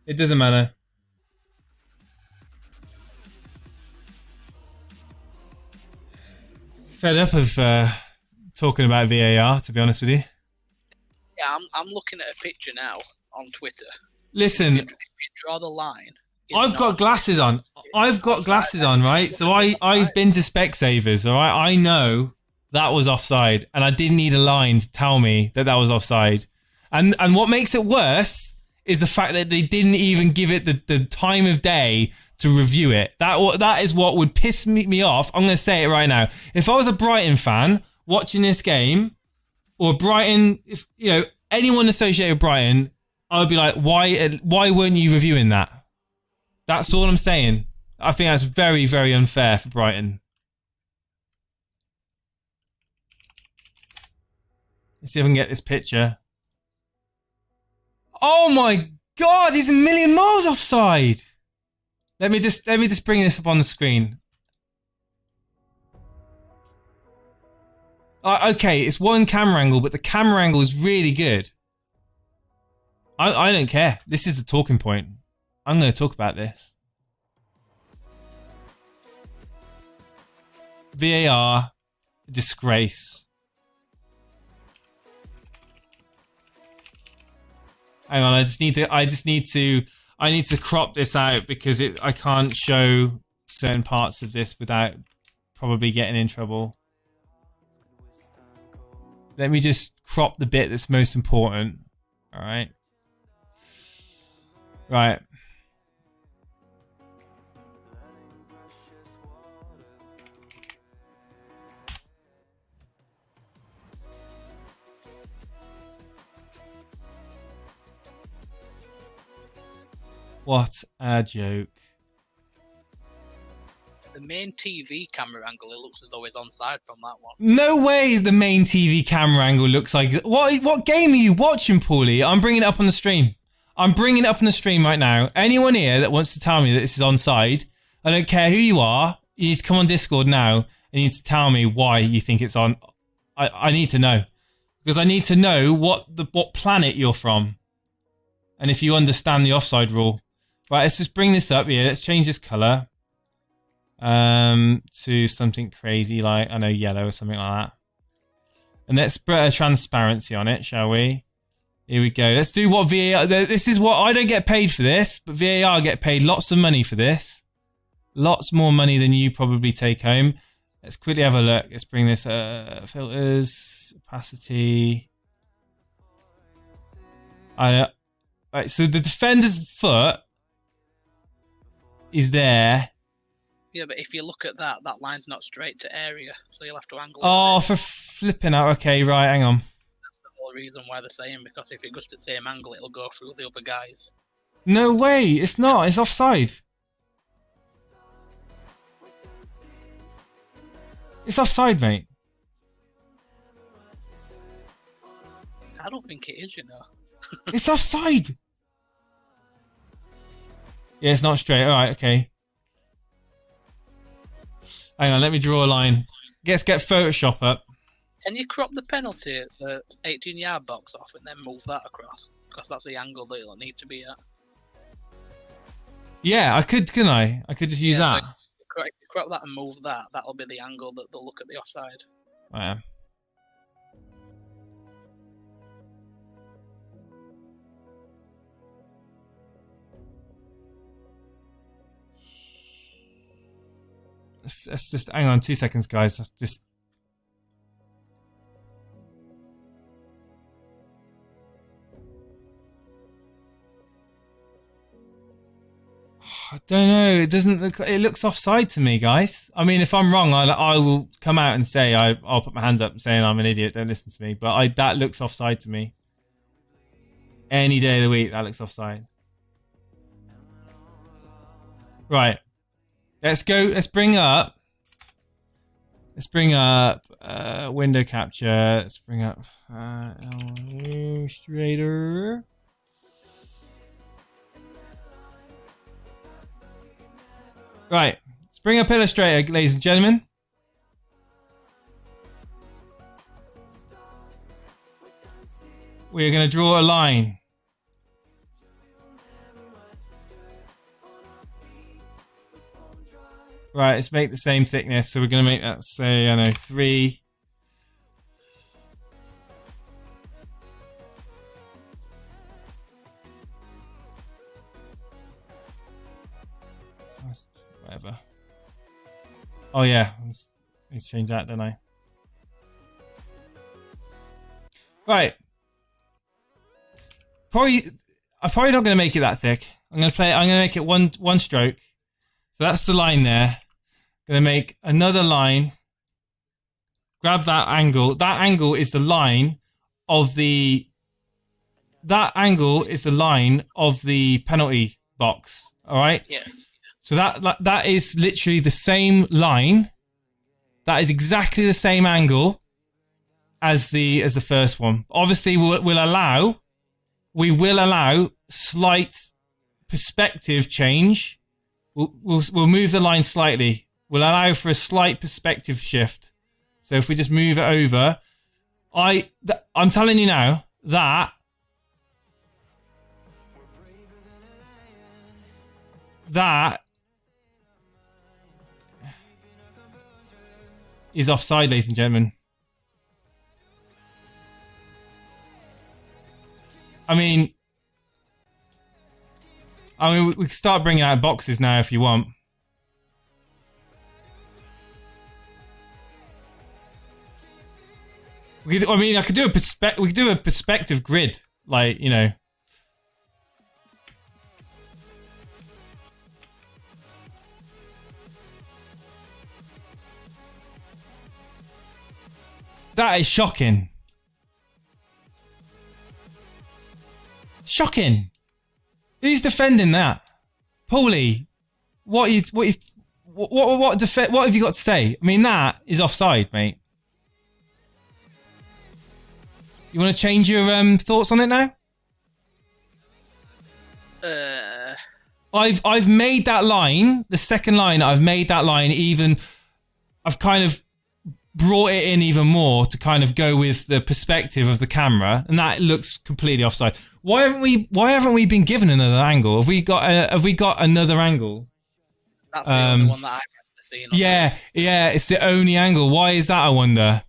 It doesn't matter. Fed up of talking about VAR, to be honest with you. Yeah, I'm looking at a picture now on Twitter. Listen, if you draw the line. I've got glasses on. I've got glasses on, right? So I've been to Specsavers, all right? I know that was offside, and I didn't need a line to tell me that was offside. And what makes it worse is the fact that they didn't even give it the time of day to review it. That is what would piss me off. I'm going to say it right now. If I was a Brighton fan watching this game, or Brighton, if you know anyone associated with Brighton, I would be like, why weren't you reviewing that? That's all I'm saying. I think that's very, very unfair for Brighton. Let's see if I can get this picture. Oh my god, he's a million miles offside. Let me just bring this up on the screen. Okay, it's one camera angle, but the camera angle is really good. I don't care. This is a talking point. I'm going to talk about this. VAR, disgrace. Hang on, I need to crop this out because I can't show certain parts of this without probably getting in trouble. Let me just crop the bit that's most important. All right. Right. What a joke. The main TV camera angle, it looks as though it's onside from that one. No way the main TV camera angle looks like... What game are you watching, Paulie? I'm bringing it up on the stream. I'm bringing it up on the stream right now. Anyone here that wants to tell me that this is onside, I don't care who you are, you need to come on Discord now and you need to tell me why you think it's on. I need to know. Because I need to know what planet you're from. And if you understand the offside rule. Right, let's just bring this up here. Let's change this colour. to something crazy like, I know, yellow or something like that. And let's put a transparency on it, shall we? Here we go. Let's do what VAR... This is what... I don't get paid for this, but VAR get paid lots of money for this. Lots more money than you probably take home. Let's quickly have a look. Let's bring this... filters, opacity... Right, so the defender's foot is there. Yeah, but if you look at that, that line's not straight to area, so you'll have to angle it. Oh, for flipping out. Okay, right, hang on. That's the whole reason why they're saying, because if it goes to the same angle, it'll go through the other guys. No way, it's not. It's offside. It's offside, mate. I don't think it is, you know. It's offside. Yeah, it's not straight. All right, okay. Hang on, let me draw a line. Let's get Photoshop up. Can you crop the penalty, the 18-yard box off, and then move that across? Because that's the angle that it'll need to be at. Yeah, I could, couldn't I? I could just use that. So crop that and move that. That'll be the angle that they'll look at the offside. Yeah. Let's just hang on 2 seconds, guys. Let's just. I don't know. It doesn't look. It looks offside to me, guys. I mean, if I'm wrong, I will come out and say I'll put my hands up saying I'm an idiot. Don't listen to me. But that looks offside to me. Any day of the week, that looks offside. Right. Let's go. Let's bring up window capture. Let's bring up illustrator. Right. Let's bring up Illustrator, ladies and gentlemen. We're going to draw a line. Right, let's make the same thickness. So we're going to make that, say, I know, 3. Whatever. Oh, yeah. I need to change that, don't I? Right. I'm probably not going to make it that thick. I'm going to make it one stroke. So that's the line there. Going to make another line. Grab that angle. That angle is the line of the. That angle is the line of the penalty box. All right. Yeah. So that is literally the same line. That is exactly the same angle as the first one. Obviously, we will allow slight perspective change. We'll move the line slightly. We'll allow for a slight perspective shift. So if we just move it over, I'm telling you now that is offside, ladies and gentlemen. I mean, we can start bringing out boxes now if you want. I could do we could do a perspective grid, like, you know. That is shocking. Shocking. Who's defending that? Paulie, what have you got to say? I mean, that is offside, mate. You want to change your thoughts on it now? I've made that line, the second line. I've made that line even. I've kind of brought it in even more to kind of go with the perspective of the camera, and that looks completely offside. Why haven't we been given another angle? Have we got another angle? That's the only one that I pressed the seen. Yeah, it's the only angle. Why is that, I wonder?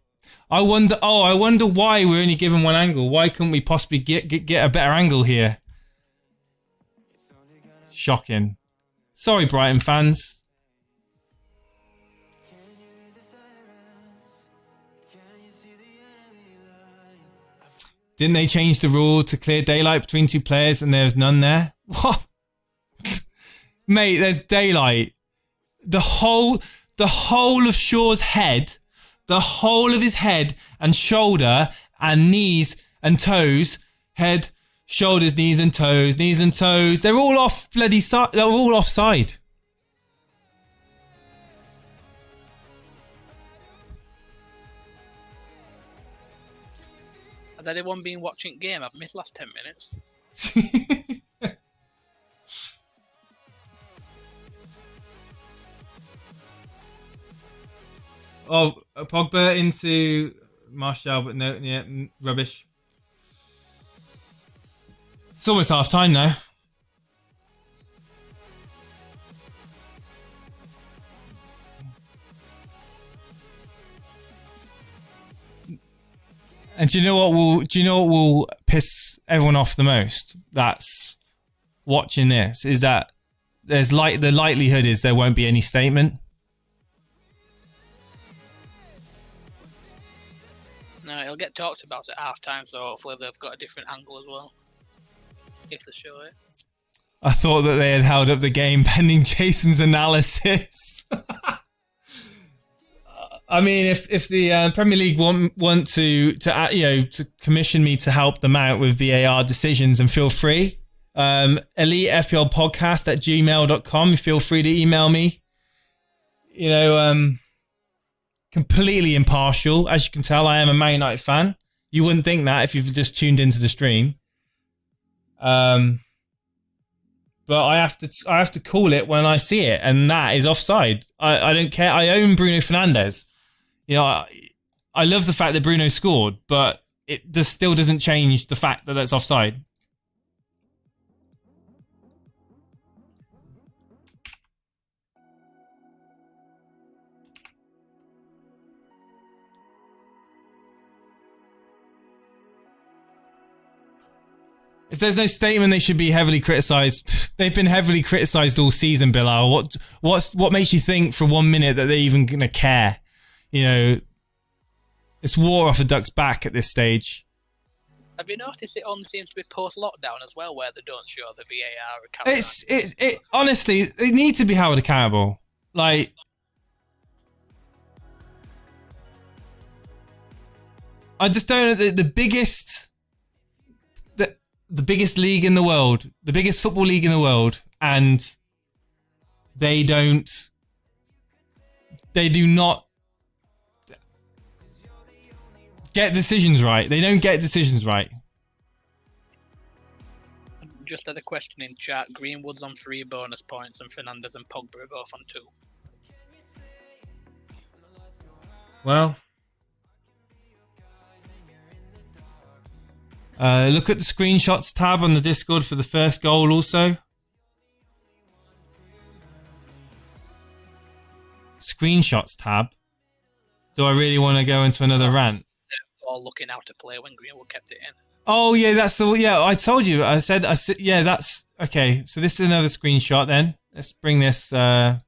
I wonder why we're only given one angle. Why couldn't we possibly get a better angle here? Shocking. Sorry, Brighton fans. Didn't they change the rule to clear daylight between two players and there's none there? What? Mate, there's daylight. The whole of Shaw's head, the whole of his head and shoulder and knees and toes, head, shoulders, knees and toes, they're all off bloody side. They're all offside. Has anyone been watching game? I've missed last 10 minutes. Oh, Pogba into Martial, but no, yeah, rubbish. It's almost half time now. And do you know what will piss everyone off the most? That's watching this. Is that the likelihood is there won't be any statement. No, it'll get talked about at half time, so hopefully they've got a different angle as well. If they show it. I thought that they had held up the game pending Jason's analysis. I mean, if the Premier League want to commission me to help them out with VAR decisions, and feel free. Elite FPL podcast at gmail.com. Feel free to email me. You know, completely impartial. As you can tell, I am a Man United fan. You wouldn't think that if you've just tuned into the stream. But I have to call it when I see it, and that is offside. I don't care. I own Bruno Fernandes. You know, I love the fact that Bruno scored, but it still doesn't change the fact that that's offside. If there's no statement, they should be heavily criticised. They've been heavily criticised all season, Bilal. What makes you think for 1 minute that they're even going to care? You know, it's war off a duck's back at this stage. Have you noticed it only seems to be post-lockdown as well, where they don't show the VAR account? Honestly, they need to be held accountable. Like, I just don't know the biggest league in the world, the biggest football league in the world, and they do not get decisions right. They don't get decisions right. Just had a question in chat. Greenwood's on 3 bonus points and Fernandes and Pogba are both on 2. Well, look at the screenshots tab on the Discord for the first goal also. Screenshots tab. Do I really want to go into another rant? All looking out to play when Greenwood kept it in. Oh yeah, that's all. Yeah, I told you. I said. Yeah, that's okay. So this is another screenshot. Then let's bring this. Right,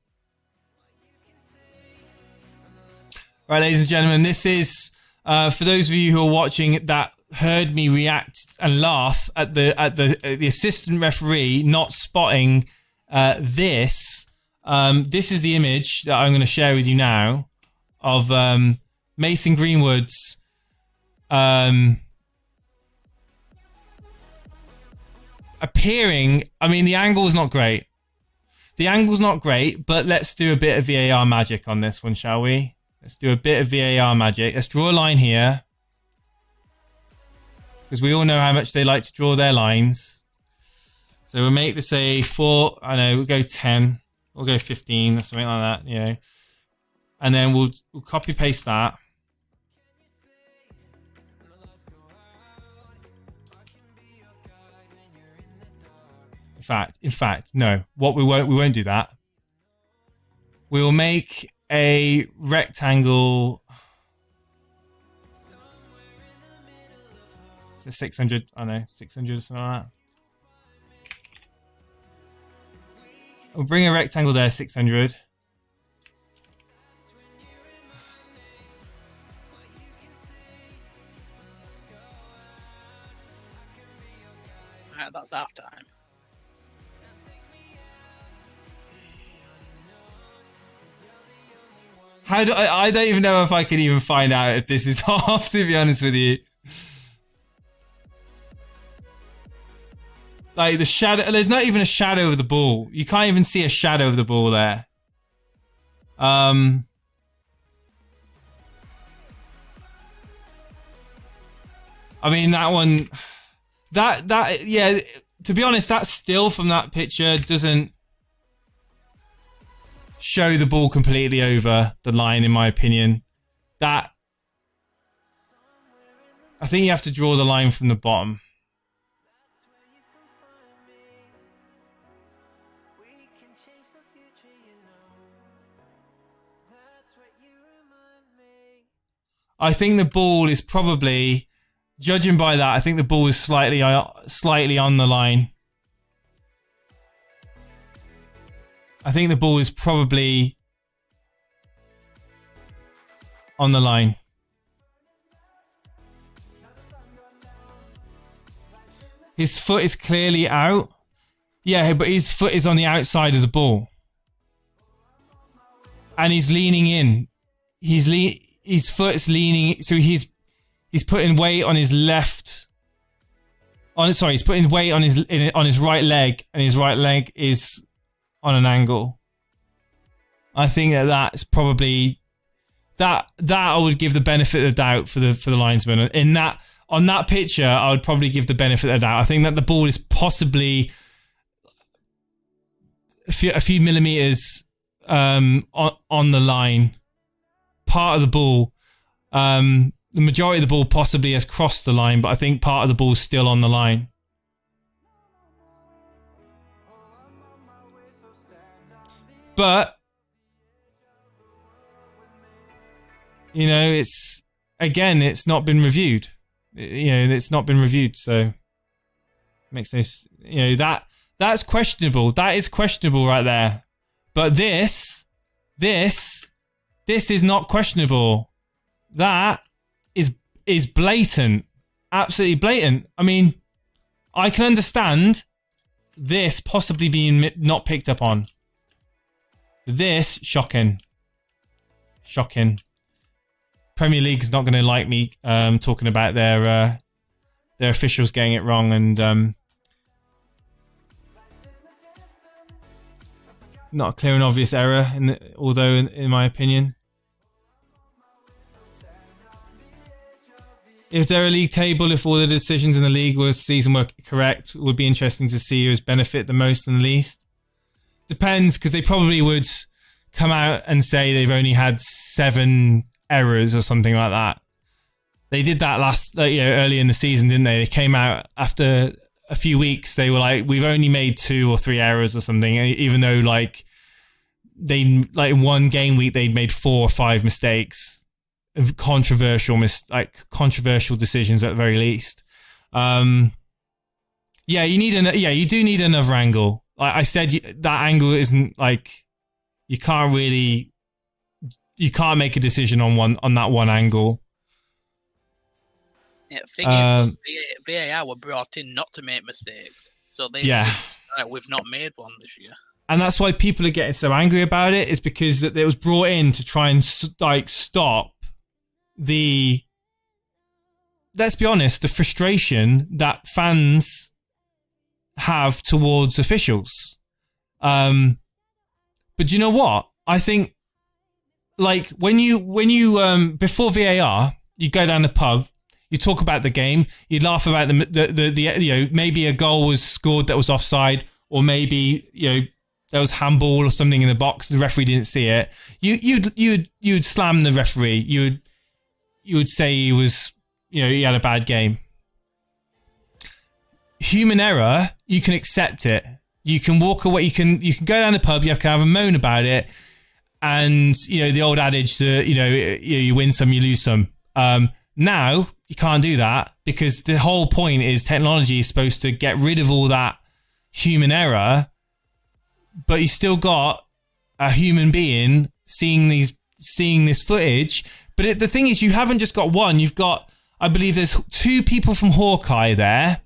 ladies and gentlemen, this is for those of you who are watching that heard me react and laugh at the assistant referee not spotting this. This is the image that I'm going to share with you now of Mason Greenwood's appearing. I mean, the angle is not great. The angle's not great, but let's do a bit of VAR magic on this one, shall we? Let's do a bit of VAR magic. Let's draw a line here, because we all know how much they like to draw their lines. So we'll make this a 4. I know, we'll go 10. We'll go 15 or something like that, you know. And then we'll copy paste that. In fact, no. What we won't do that. we'll make a rectangle. Is it 600? I know, 600 or something like that. We'll bring a rectangle there, 600. Alright, that's half time. I don't even know if I can even find out if this is half, to be honest with you. Like the shadow, there's not even a shadow of the ball. You can't even see a shadow of the ball there. I mean that one, yeah. To be honest, that still from that picture doesn't show the ball completely over the line, in my opinion. I think you have to draw the line from the bottom. I think the ball is probably, judging by that, I think the ball is slightly on the line. I think the ball is probably on the line. His foot is clearly out. Yeah, but his foot is on the outside of the ball. And he's leaning in. His foot's leaning, so he's putting weight on his left. He's putting weight on his right leg, and his right leg is on an angle. I think that's probably that I would give the benefit of the doubt for the linesman. On that picture, I would probably give the benefit of the doubt. I think that the ball is possibly a few millimeters on the line. Part of the ball, the majority of the ball possibly has crossed the line, but I think part of the ball is still on the line. But you know, it's not been reviewed. It's not been reviewed, so makes no. That's questionable. That is questionable right there. But this is not questionable. That is blatant. Absolutely blatant. I mean, I can understand this possibly being not picked up on. This, shocking. Shocking. Premier League is not going to like me talking about their officials getting it wrong, and not a clear and obvious error, although in my opinion. Is there a league table if all the decisions in the league season were correct? It would be interesting to see who's benefit the most and the least. Depends, because they probably would come out and say they've only had 7 errors or something like that. They did that early in the season, didn't they? They came out after a few weeks. They were like, we've only made 2 or 3 errors or something, even though in one game week they'd made 4 or 5 mistakes. Controversial decisions at the very least. You do need another angle. Like I said, that angle isn't you can't make a decision on that one angle. Yeah, VAR were brought in not to make mistakes, so we've not made one this year. And that's why people are getting so angry about it, is because it was brought in to try and stop let's be honest, the frustration that fans have towards officials. But you know what? I think when you before VAR, you go down the pub, you talk about the game, you laugh about the maybe a goal was scored that was offside, or maybe there was handball or something in the box, the referee didn't see it. You'd slam the referee. You would say he was, he had a bad game. Human error, you can accept it. You can walk away. You can go down the pub. You can have a moan about it, And, the old adage that, you win some, you lose some. Now, you can't do that because the whole point is technology is supposed to get rid of all that human error, but you still got a human being seeing this footage. But the thing is, you haven't just got one. You've got, I believe there's 2 people from Hawkeye there.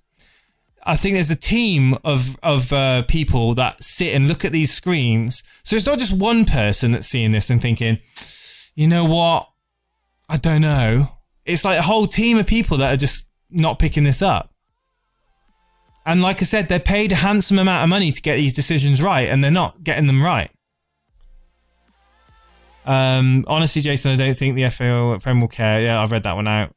I think there's a team of people that sit and look at these screens. So it's not just one person that's seeing this and thinking, you know what? I don't know. It's like a whole team of people that are just not picking this up. And like I said, they're paid a handsome amount of money to get these decisions right, and they're not getting them right. Honestly, Jason, I don't think the FPL Prem will care. Yeah, I've read that one out.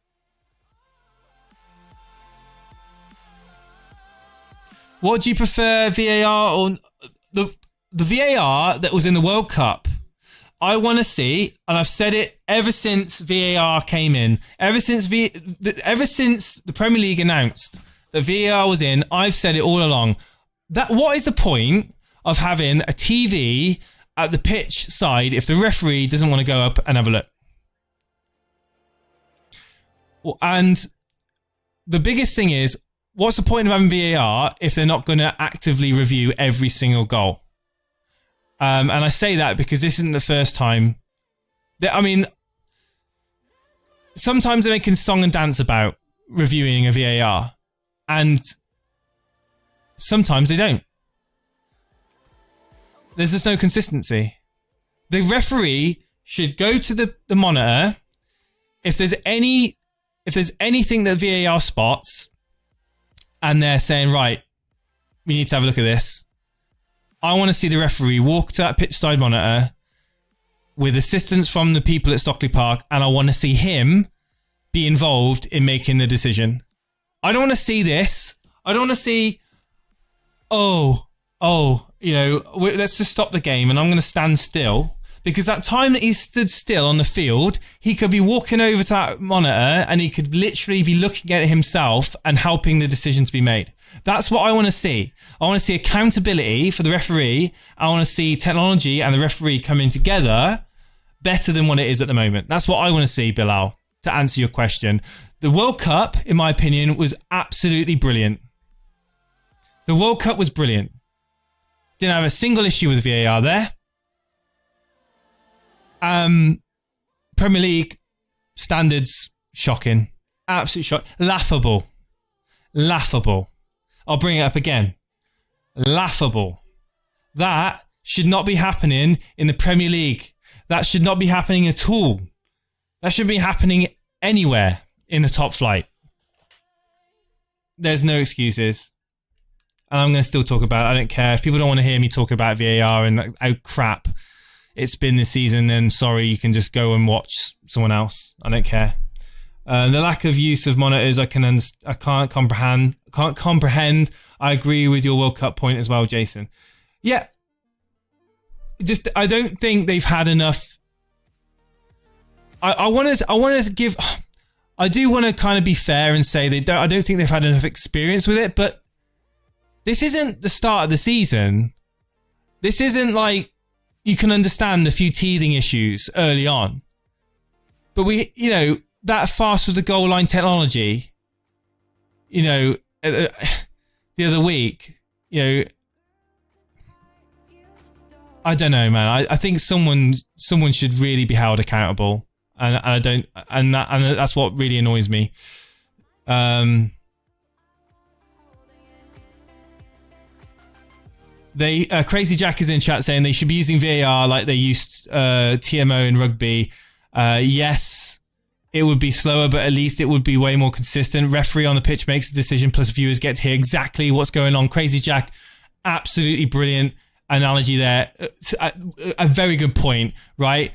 What do you prefer, VAR or the VAR that was in the World Cup? I want to see, and I've said it ever since VAR came in, ever since the Premier League announced that VAR was in, I've said it all along. What is the point of having a TV at the pitch side if the referee doesn't want to go up and have a look? And the biggest thing is, what's the point of having VAR if they're not going to actively review every single goal? And I say that because this isn't the first time. Sometimes they're making song and dance about reviewing a VAR, and sometimes they don't. There's just no consistency. The referee should go to the monitor. If there's anything that VAR spots, and they're saying, right, we need to have a look at this, I want to see the referee walk to that pitch side monitor with assistance from the people at Stockley Park, and I want to see him be involved in making the decision. I don't want to see this. I don't want to see, let's just stop the game and I'm going to stand still. Because that time that he stood still on the field, he could be walking over to that monitor and he could literally be looking at it himself and helping the decision to be made. That's what I want to see. I want to see accountability for the referee. I want to see technology and the referee coming together better than what it is at the moment. That's what I want to see, Bilal, to answer your question. The World Cup, in my opinion, was absolutely brilliant. The World Cup was brilliant. Didn't have a single issue with VAR there. Premier League standards, shocking. Absolute shock. Laughable. I'll bring it up again. Laughable. That should not be happening in the Premier League. That should not be happening at all. That should be happening anywhere in the top flight. There's no excuses. And I'm going to still talk about it. I don't care. If people don't want to hear me talk about VAR and how crap it's been this season, then sorry, you can just go and watch someone else. I don't care. The lack of use of monitors, I can't comprehend. I agree with your World Cup point as well, Jason. Yeah. Just, I don't think they've had enough. I want to give. I do want to kind of be fair and say I don't think they've had enough experience with it, but this isn't the start of the season. This isn't like, you can understand a few teething issues early on. But that fast with the goal line technology, the other week, I don't know, man. I think someone should really be held accountable. And that's what really annoys me. Crazy Jack is in chat saying they should be using VAR like they used TMO in rugby. Yes, it would be slower, but at least it would be way more consistent. Referee on the pitch makes a decision, plus viewers get to hear exactly what's going on. Crazy Jack, absolutely brilliant analogy there. A very good point, right?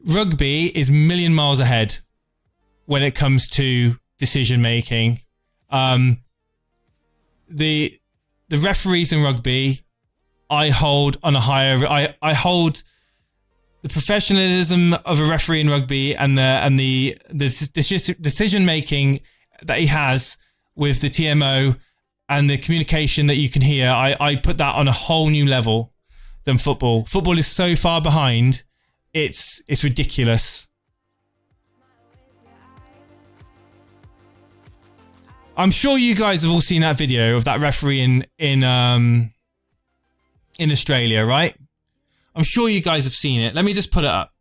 Rugby is a million miles ahead when it comes to decision making. The referees in rugby, I hold on a higher. I hold the professionalism of a referee in rugby and the decision making that he has with the TMO and the communication that you can hear. I put that on a whole new level than football. Football is so far behind it's ridiculous. I'm sure you guys have all seen that video of that referee in Australia, right? I'm sure you guys have seen it. Let me just put it up.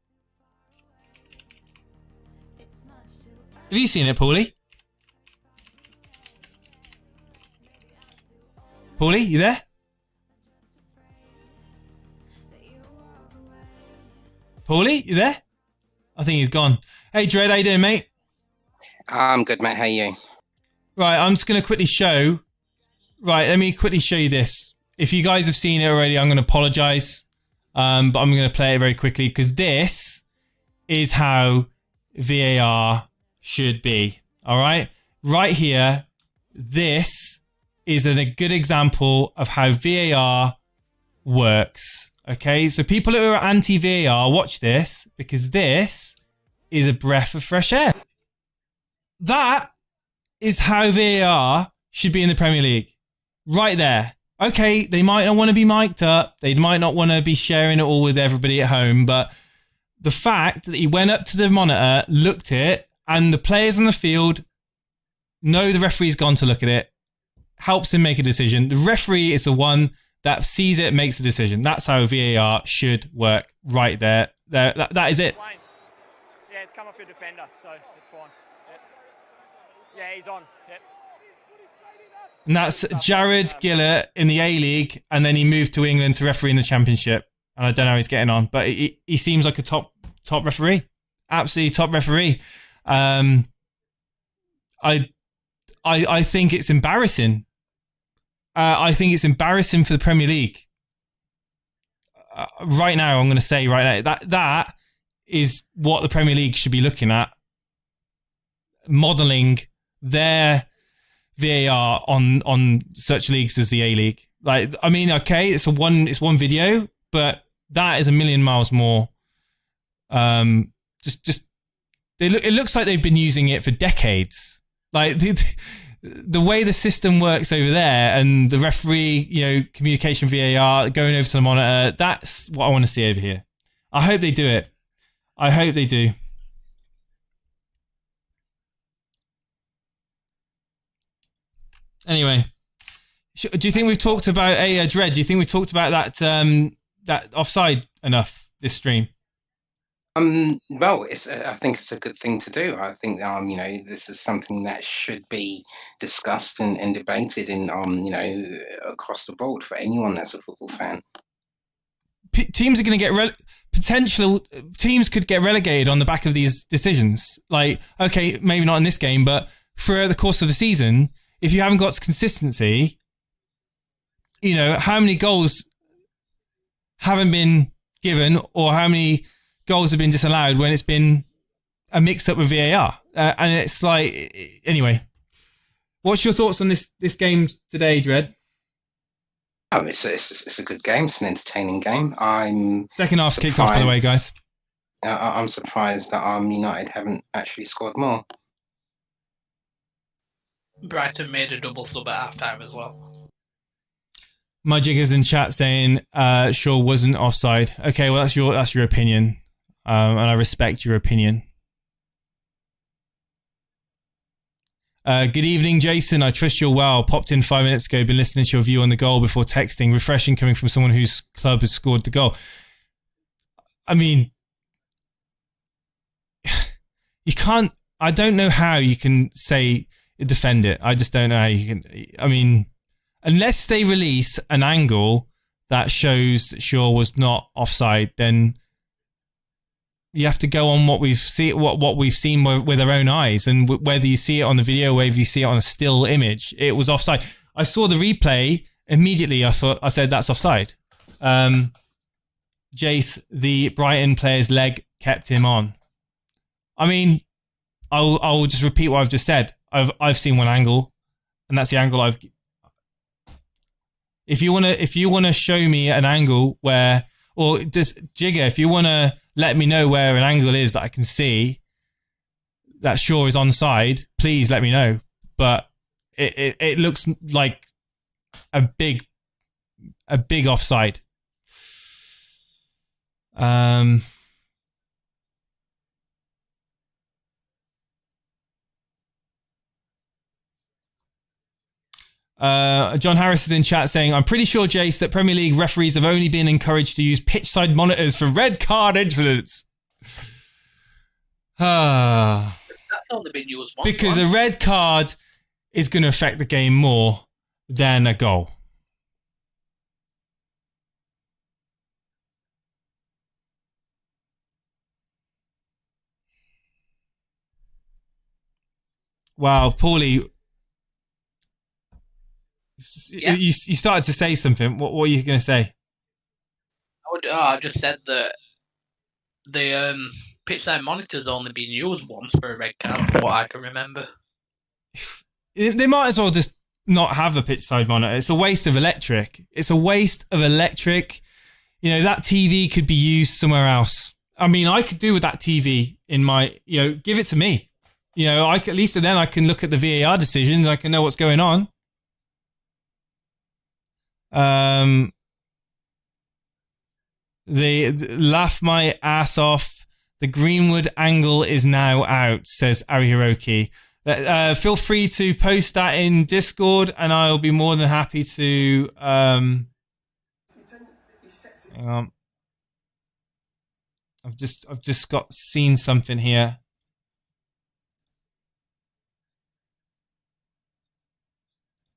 Have you seen it, Paulie? Paulie, you there? Paulie, you there? I think he's gone. Hey, Dread, how you doing, mate? I'm good, mate. How are you? Right, I'm just going to quickly show... Right, let me quickly show you this. If you guys have seen it already, I'm going to apologise. But I'm going to play it very quickly because this is how VAR should be. All right? Right here, this is a good example of how VAR works. Okay? So people who are anti-VAR, watch this because this is a breath of fresh air. That is how VAR should be in the Premier League. Right there. Okay, they might not want to be mic'd up. They might not want to be sharing it all with everybody at home. But the fact that he went up to the monitor, looked at it, and the players on the field know the referee's gone to look at it, helps him make a decision. The referee is the one that sees it, makes the decision. That's how VAR should work right there. That is it. Yeah, it's come off your defender, so it's fine. Yep. Yeah, he's on. Yep. And that's Jared Gillett in the A-League, and then he moved to England to referee in the Championship. And I don't know how he's getting on, but he seems like a top referee. Absolutely top referee. I think it's embarrassing. I think it's embarrassing for the Premier League. Right now, I'm going to say right now, that is what the Premier League should be looking at. Modelling their VAR on such leagues as the A-League. Like, I mean, okay, it's one video, but that is a million miles more. It looks like they've been using it for decades. Like the way the system works over there, and the referee, communication VAR going over to the monitor. That's what I want to see over here. I hope they do it. I hope they do. Anyway, do you think we've talked about Dread? Do you think we've talked about that offside enough this stream? Well, I think it's a good thing to do. I think this is something that should be discussed and debated in across the board for anyone that's a football fan. Teams are going to get teams could get relegated on the back of these decisions. Like, okay, maybe not in this game, but throughout the course of the season, if you haven't got consistency, how many goals haven't been given, or how many goals have been disallowed when it's been a mix-up with VAR? And it's like, anyway. What's your thoughts on this game today, Dread? Oh, it's a good game. It's an entertaining game. Second half kicked off, by the way, guys. I'm surprised that United haven't actually scored more. Brighton made a double sub at half-time as well. My jigger's in chat saying Shaw wasn't offside. Okay, well, that's your opinion. And I respect your opinion. Good evening, Jason. I trust you're well. Popped in 5 minutes ago. Been listening to your view on the goal before texting. Refreshing coming from someone whose club has scored the goal. I mean, you can't... I don't know how you can say defend it. I just don't know how you can... I mean, unless they release an angle that shows that Shaw was not offside, then you have to go on what we've seen with our own eyes, and whether you see it on the video, or whether you see it on a still image, it was offside. I saw the replay immediately. I said that's offside. Jace, the Brighton player's leg kept him on. I mean, I'll just repeat what I've just said. I've seen one angle, and that's the angle I've. If you wanna show me an angle where, or just Jigger, if you wanna let me know where an angle is that I can see that Shaw is onside, please let me know. But it looks like a big offside. John Harris is in chat saying, I'm pretty sure, Jace, that Premier League referees have only been encouraged to use pitch-side monitors for red card incidents. That's only been used once. Because a red card is going to affect the game more than a goal. Wow, Paulie, you started to say something. What are you going to say? I just said that the pitch side monitor's only been used once for a red card, from what I can remember. They might as well just not have a pitch side monitor. It's a waste of electric. You know, that TV could be used somewhere else. I mean, I could do with that TV in my, give it to me. At least then I can look at the VAR decisions. I can know what's going on. They laugh my ass off. The Greenwood angle is now out, says Ari Hiroki. Feel free to post that in Discord, and I'll be more than happy to. Hang on. I've just seen something here.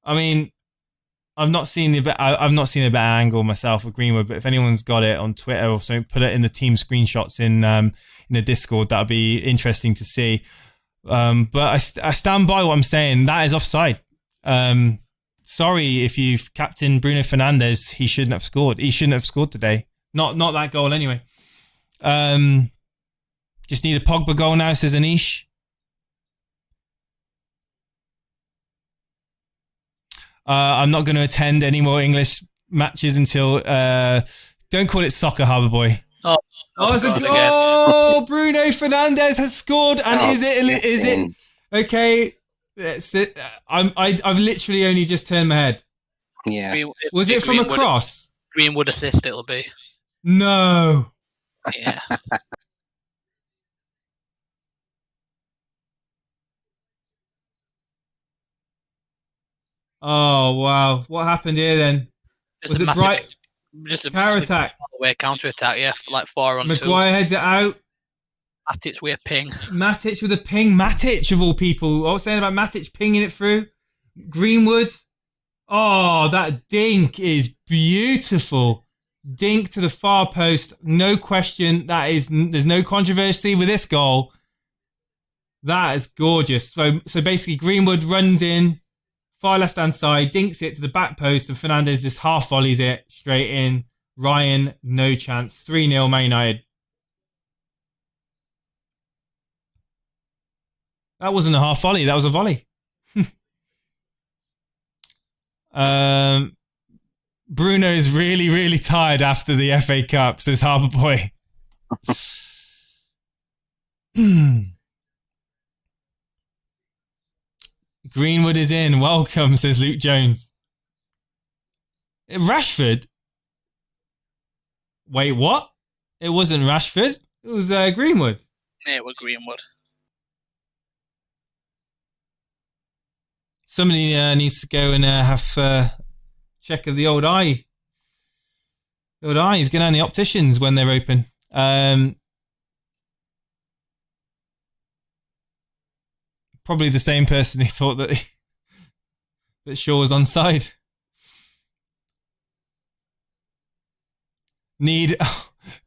I mean, I've not seen a better angle myself of Greenwood, but if anyone's got it on Twitter or something, put it in the team screenshots in the Discord. That'd be interesting to see. But I stand by what I'm saying. That is offside. Sorry if you've captained Bruno Fernandes. He shouldn't have scored. He shouldn't have scored today. Not that goal anyway. Just need a Pogba goal now, says Anish. I'm not going to attend any more English matches until... don't call it soccer, Harbour Boy. Oh, it's a goal! Bruno Fernandes has scored, and is it okay? That's it. I've literally only just turned my head. Yeah. Was it from a cross? Greenwood assist, it'll be. No. Yeah. Oh wow! What happened here then? Was it Brighton? Just a counter attack. Counter attack, yeah, like 4-on-2. Maguire heads it out. Matic with a ping. Matic with a ping. Matic of all people. What was I saying about Matic pinging it through? Greenwood. Oh, that dink is beautiful. Dink to the far post. No question. There's no controversy with this goal. That is gorgeous. So basically Greenwood runs in, far left-hand side, dinks it to the back post, and Fernandes just half volleys it straight in. Ryan, no chance. 3-0 Man United. That wasn't a half volley. That was a volley. Bruno is really, really tired after the FA Cup, says Harbour Boy. Greenwood is in. Welcome, says Luke Jones. Rashford? Wait, what? It wasn't Rashford. It was Greenwood. Yeah, it was Greenwood. Somebody needs to go and have a check of the old eye. The old eyes. Go down the opticians when they're open. Probably the same person who thought that Shaw was onside.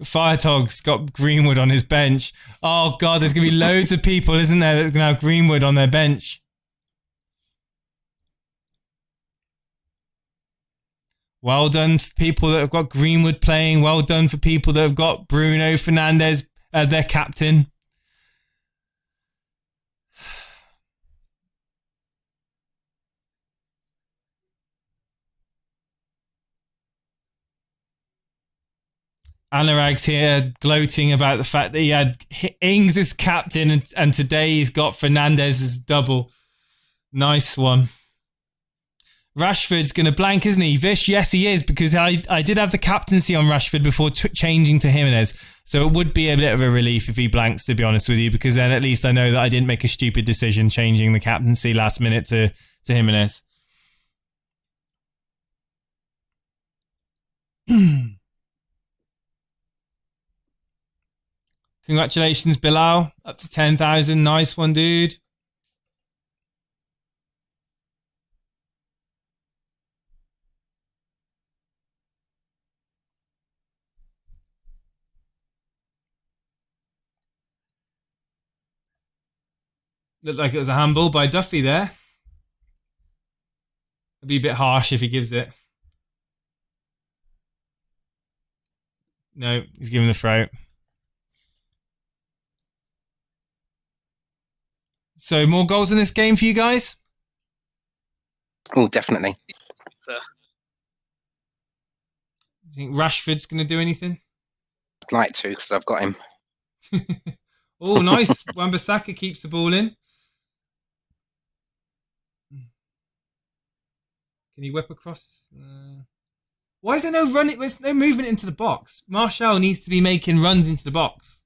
Firetog's got Greenwood on his bench. Oh God, there's gonna be loads of people, isn't there, that's gonna have Greenwood on their bench. Well done for people that have got Greenwood playing. Well done for people that have got Bruno Fernandes, their captain. Anurag's here gloating about the fact that he had Ings as captain and today he's got Fernandes as double. Nice one. Rashford's going to blank, isn't he? Vish, yes, he is, because I did have the captaincy on Rashford before changing to Jimenez. So it would be a bit of a relief if he blanks, to be honest with you, because then at least I know that I didn't make a stupid decision changing the captaincy last minute to Jimenez. Congratulations, Bilal. Up to 10,000. Nice one, dude. Looked like it was a handball by Duffy there. It'd be a bit harsh if he gives it. No, he's giving the throw. So, more goals in this game for you guys? Oh, definitely. So, Do you think Rashford's going to do anything? I'd like to, because I've got him. Oh, nice. Wan-Bissaka keeps the ball in. Can he whip across? Why is there no running? There's no movement into the box. Martial needs to be making runs into the box.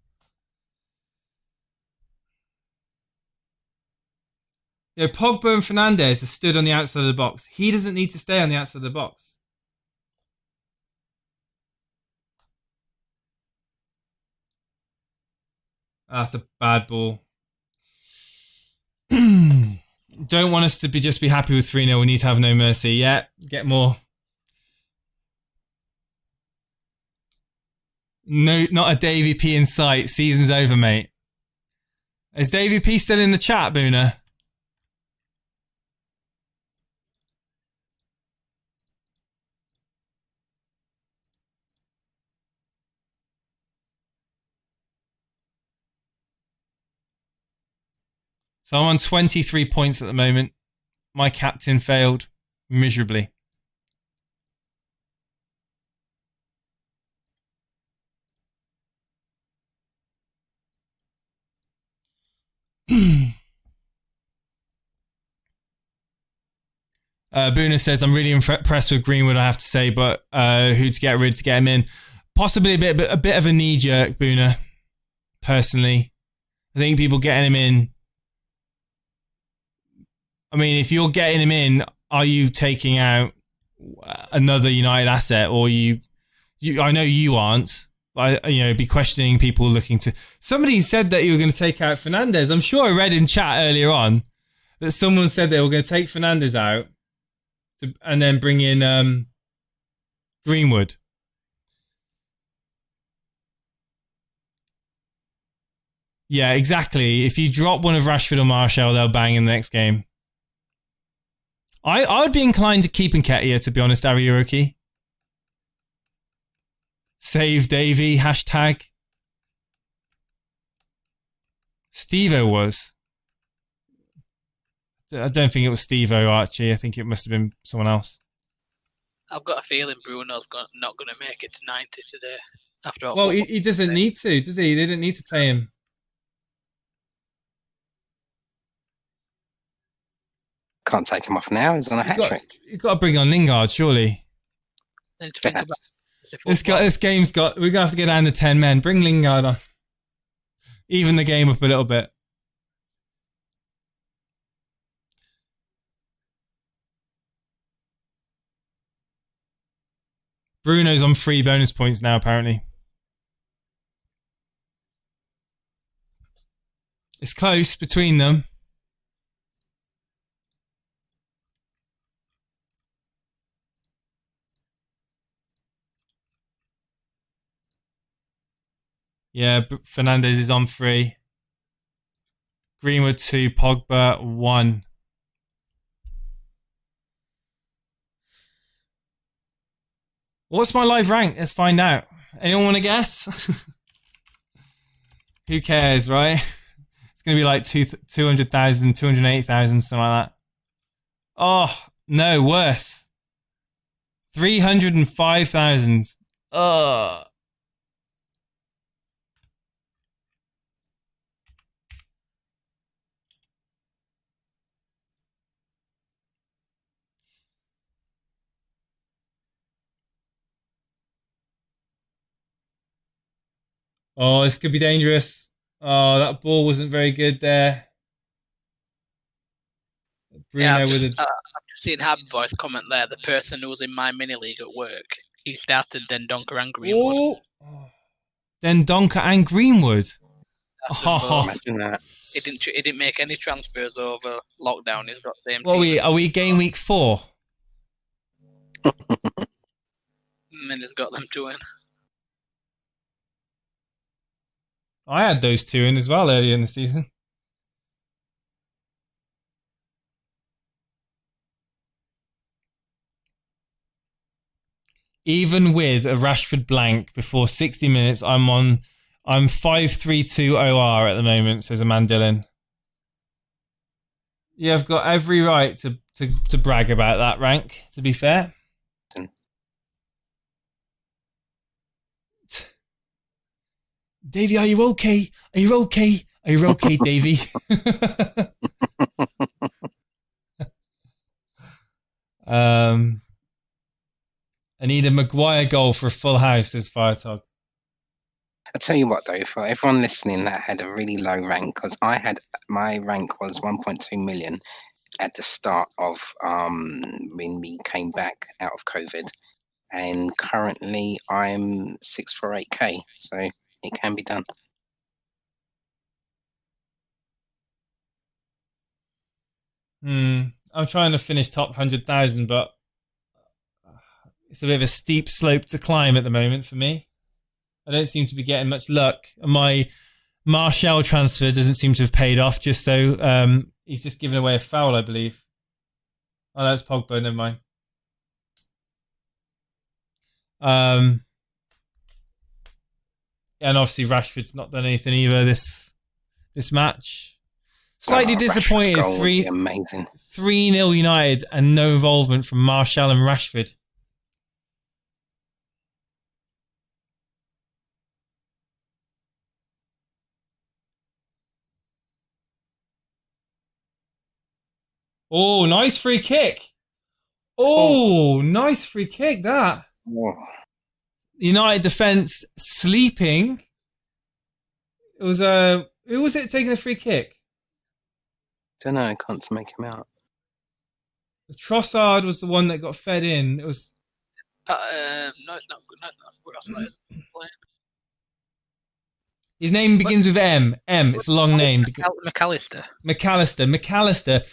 You know, Pogba and Fernandes are stood on the outside of the box. He doesn't need to stay on the outside of the box. That's a bad ball. Don't want us to just be happy with 3-0. We need to have no mercy. Yeah, get more. No, not a Davy P in sight. Season's over, mate. Is Davy P still in the chat, Boona? So I'm on 23 points at the moment. My captain failed miserably. Boona says, I'm really impressed with Greenwood, I have to say, but who to get rid to get him in? Possibly a bit of a knee-jerk, Boona, personally. I think people getting him in... I mean, if you're getting him in, are you taking out another United asset, or you I know you aren't, but be questioning people looking to... Somebody said that you were going to take out Fernandes. I'm sure I read in chat earlier on that someone said they were going to take Fernandes out and then bring in Greenwood. Yeah, exactly. If you drop one of Rashford or Martial, they'll bang in the next game. I would be inclined to keep Nketiah, to be honest, Ariuruki. Save Davey, hashtag. Steve-O was. I don't think it was Steve-O, Archie. I think it must have been someone else. I've got a feeling Bruno's not going to make it to 90 today. After all, well, he doesn't need to, does he? They didn't need to play him. Can't take him off now. He's on a hat-trick. You've got to bring on Lingard, surely. Then to think about this game's got... We're going to have to get down to 10 men. Bring Lingard on. Even the game up a little bit. Bruno's on 3 bonus points now, apparently. It's close between them. Yeah, Fernandes is on 3. Greenwood 2, Pogba 1. What's my live rank? Let's find out. Anyone want to guess? Who cares, right? It's going to be like 200,000, 280,000, something like that. Oh, no, worse. 305,000. Ugh. Oh, this could be dangerous. Oh, that ball wasn't very good there. Bruno I've with just seen Happy Boy's comment there. The person who was in my mini league at work, he started Dendonka and Greenwood. Oh. Dendonka and Greenwood. After them both. Imagine that. He didn't make any transfers over lockdown. He's got the same What team. are we game week 4? And he's got them two in. I had those 2 in as well earlier in the season. Even with a Rashford blank before 60 minutes, I'm 532 OR at the moment, says Amandillin. Yeah, I've got every right to brag about that rank, to be fair. Davey, are you okay? Are you okay? Are you okay, Davey? I need a Maguire goal for a full house, says Firetog. I tell you what, though, for everyone listening that had a really low rank, because my rank was 1.2 million at the start of when we came back out of COVID, and currently I'm 648k, so it can be done. I'm trying to finish top 100,000, but it's a bit of a steep slope to climb at the moment for me. I don't seem to be getting much luck. My Martial transfer doesn't seem to have paid off, just so he's just given away a foul, I believe. Oh, that's Pogba, never mind. And obviously Rashford's not done anything either this match. Slightly disappointed. Amazing. 3-0 United and no involvement from Martial and Rashford. Oh, nice free kick. Oh, nice free kick, that. Oh. United defence sleeping. It was who was it taking the free kick? Don't know, I can't make him out. Trossard was the one that got fed in. It was. No, it's not good. No, it's not good. His name begins with M. It's a long name. McAllister. McAllister.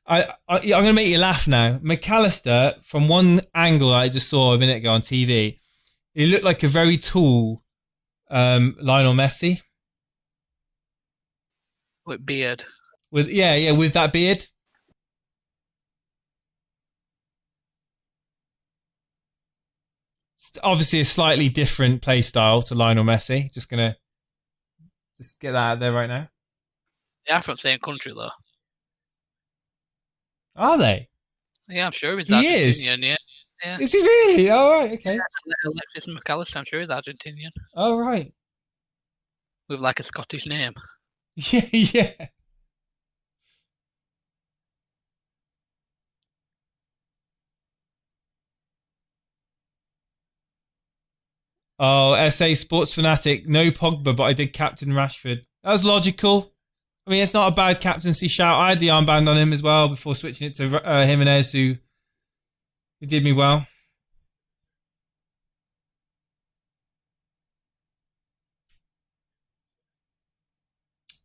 I'm going to make you laugh now. McAllister, from one angle I just saw a minute ago on TV, he looked like a very tall Lionel Messi. With beard. With that beard. It's obviously a slightly different play style to Lionel Messi. Just get that out there right now. They are from the same country, though. Are they? Yeah, I'm sure he's Argentinian. Yeah. Is he really? Oh, right, okay. Yeah, Alexis McAllister, I'm sure he's Argentinian. Oh, right. With like a Scottish name. Yeah. Oh, SA Sports Fanatic. No Pogba, but I did captain Rashford. That was logical. I mean, it's not a bad captaincy shout. I had the armband on him as well before switching it to Jimenez, who did me well.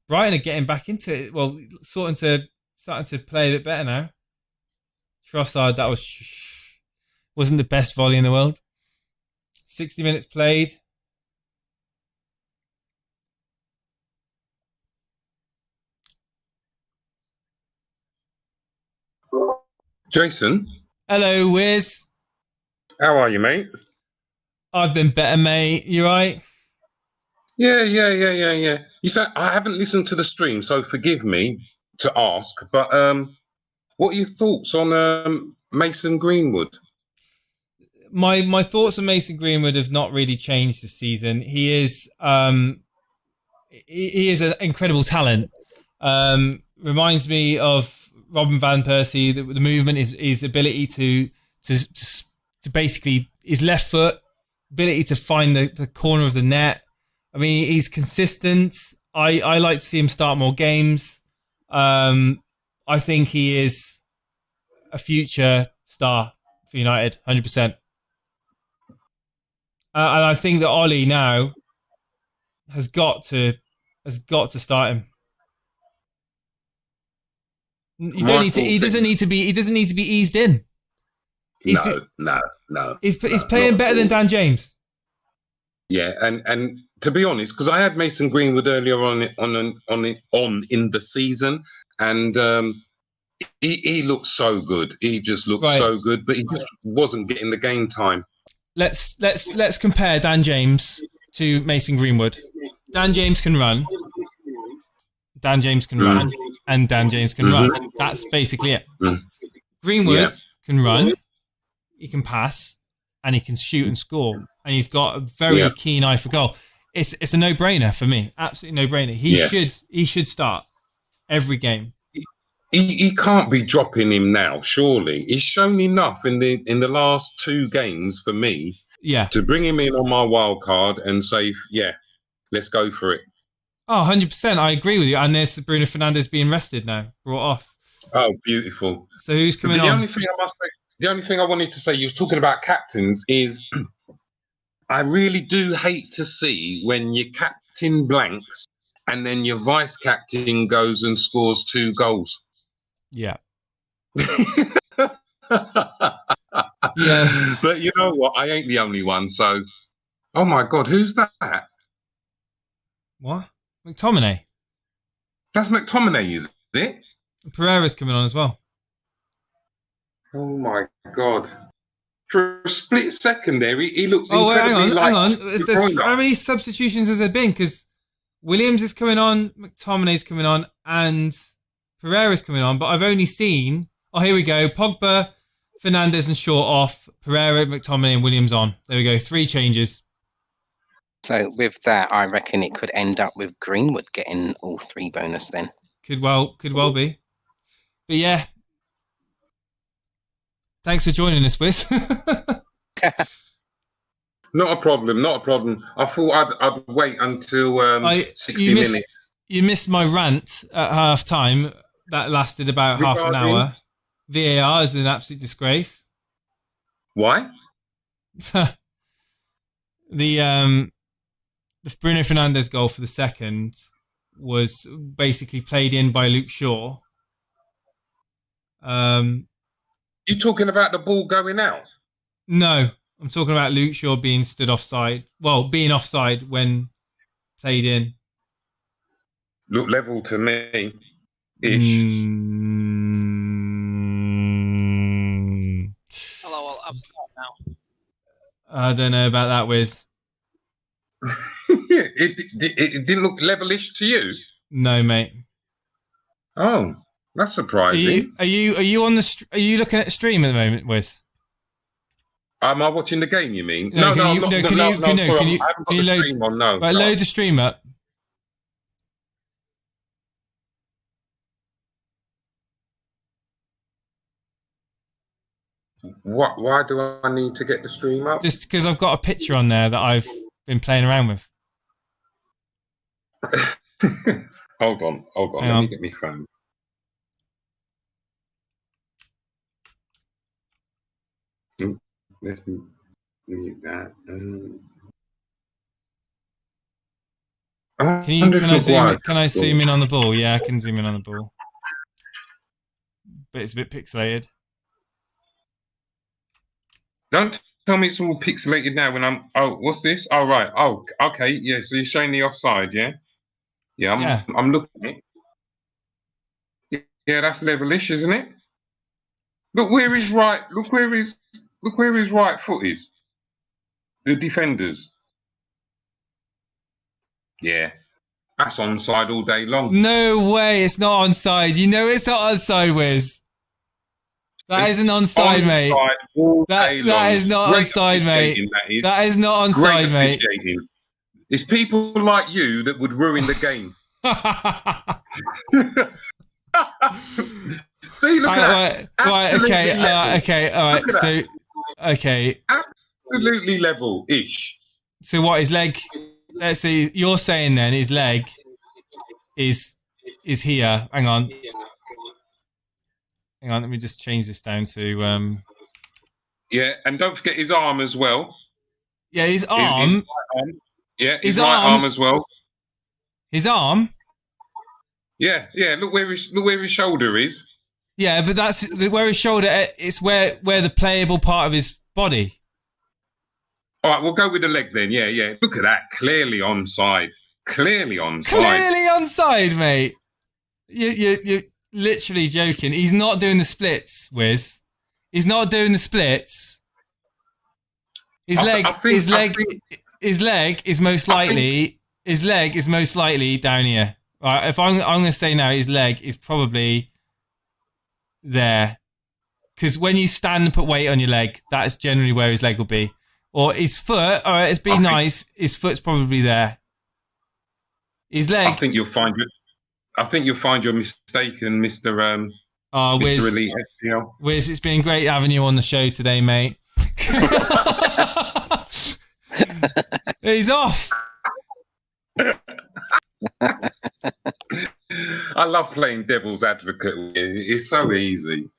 Brighton are getting back into it. Well, starting to play a bit better now. Trossard, that wasn't the best volley in the world. 60 minutes played. Jason. Hello, Wiz. How are you, mate? I've been better, mate. You right? Yeah. You said I haven't listened to the stream, so forgive me to ask, but what are your thoughts on Mason Greenwood? My thoughts on Mason Greenwood have not really changed this season. He is an incredible talent. Reminds me of Robin van Persie. The movement is his ability to basically his left foot, ability to find the corner of the net. I mean, he's consistent. I like to see him start more games. I think he is a future star for United, 100%. And I think that Ollie now has got to has got to start him. You don't need to. He doesn't need to be. He doesn't need to be eased in. No. He's playing better than Dan James. Yeah, and to be honest, because I had Mason Greenwood earlier on in the season, and he looked so good. He just looked so good, but he just wasn't getting the game time. Let's compare Dan James to Mason Greenwood. Dan James can run. Dan James can run, and Dan James can run. That's basically it. Greenwood can run, he can pass, and he can shoot and score. And he's got a very keen eye for goal. It's a no-brainer for me. Absolutely no-brainer. He should start every game. He can't be dropping him now, surely. He's shown enough in the last 2 games for me to bring him in on my wild card and say, let's go for it. Oh, 100%. I agree with you. And there's Bruno Fernandes being rested now, brought off. Oh, beautiful. So who's coming on? The only thing I wanted to say, you was talking about captains, is I really do hate to see when your captain blanks and then your vice captain goes and scores 2 goals. Yeah. Yeah. But you know what? I ain't the only one. So, oh my God, who's that? What? McTominay. That's McTominay, is it? Pereira's coming on as well. Oh my God. For a split second there, he looked incredibly hang on. How many substitutions has there been? Because Williams is coming on, McTominay's coming on, and Pereira's coming on. But I've only seen... Oh, here we go. Pogba, Fernandes and Shaw off. Pereira, McTominay and Williams on. There we go. 3 changes. So with that, I reckon it could end up with Greenwood getting all 3 bonus then. Could well be. But yeah. Thanks for joining us, Wiz. Not a problem. I thought I'd wait until 60 minutes. You missed my rant at half time. That lasted about half an hour. VAR is an absolute disgrace. Why? The Bruno Fernandes goal for the second was basically played in by Luke Shaw. You talking about the ball going out? No, I'm talking about Luke Shaw being stood offside. Well, being offside when played in. Look level to me. Ish. Hello, well, I'm now. I don't know about that, Wiz. it didn't look levelish to you? No, mate. Oh, that's surprising. Are you on the? Are you looking at the stream at the moment, Wiz? Am I watching the game? You mean? No, I'm not. Can you I haven't got the load stream on. No, right, load the stream up. What? Why do I need to get the stream up? Just because I've got a picture on there that I've been playing around with. Hold on. Let me get my phone. Let's mute that. Can I zoom in on the ball? Yeah, I can zoom in on the ball. But it's a bit pixelated. Don't tell me it's all pixelated now when I'm... Oh, what's this? Oh, right. Oh, okay. Yeah, so you're showing the offside, yeah? Yeah, I'm looking at it. Yeah, that's levelish, isn't it? Look where his right... Look where his right foot is. The defenders. Yeah. That's onside all day long. No way, it's not onside. You know it's not onside, Wiz. That isn't onside, mate. That is not onside, mate. That is not onside, mate. It's people like you that would ruin the game. See, look at that. Right, okay, all right. So, okay. Absolutely level-ish. So what, his leg... Let's see, you're saying then his leg is here. Hang on, let me just change this down to... Yeah, and don't forget his arm as well. Yeah, his arm... His right arm as well. His arm? Yeah. Look where his shoulder is. Yeah, but that's where his shoulder. It's where the playable part of his body. All right, we'll go with the leg then. Yeah. Look at that. Clearly onside. Clearly onside, mate. You're literally joking. He's not doing the splits, Wiz. He's not doing the splits. His leg is most likely down here. Right, if I'm going to say now, his leg is probably there, because when you stand and put weight on your leg, that's generally where his leg will be. Or his foot. All right, his foot's probably there. His leg. I think you'll find you're mistaken, Mr. Mr. Elite FPL. Wiz, it's been great having you on the show today, mate. He's off. I love playing devil's advocate. It's so easy.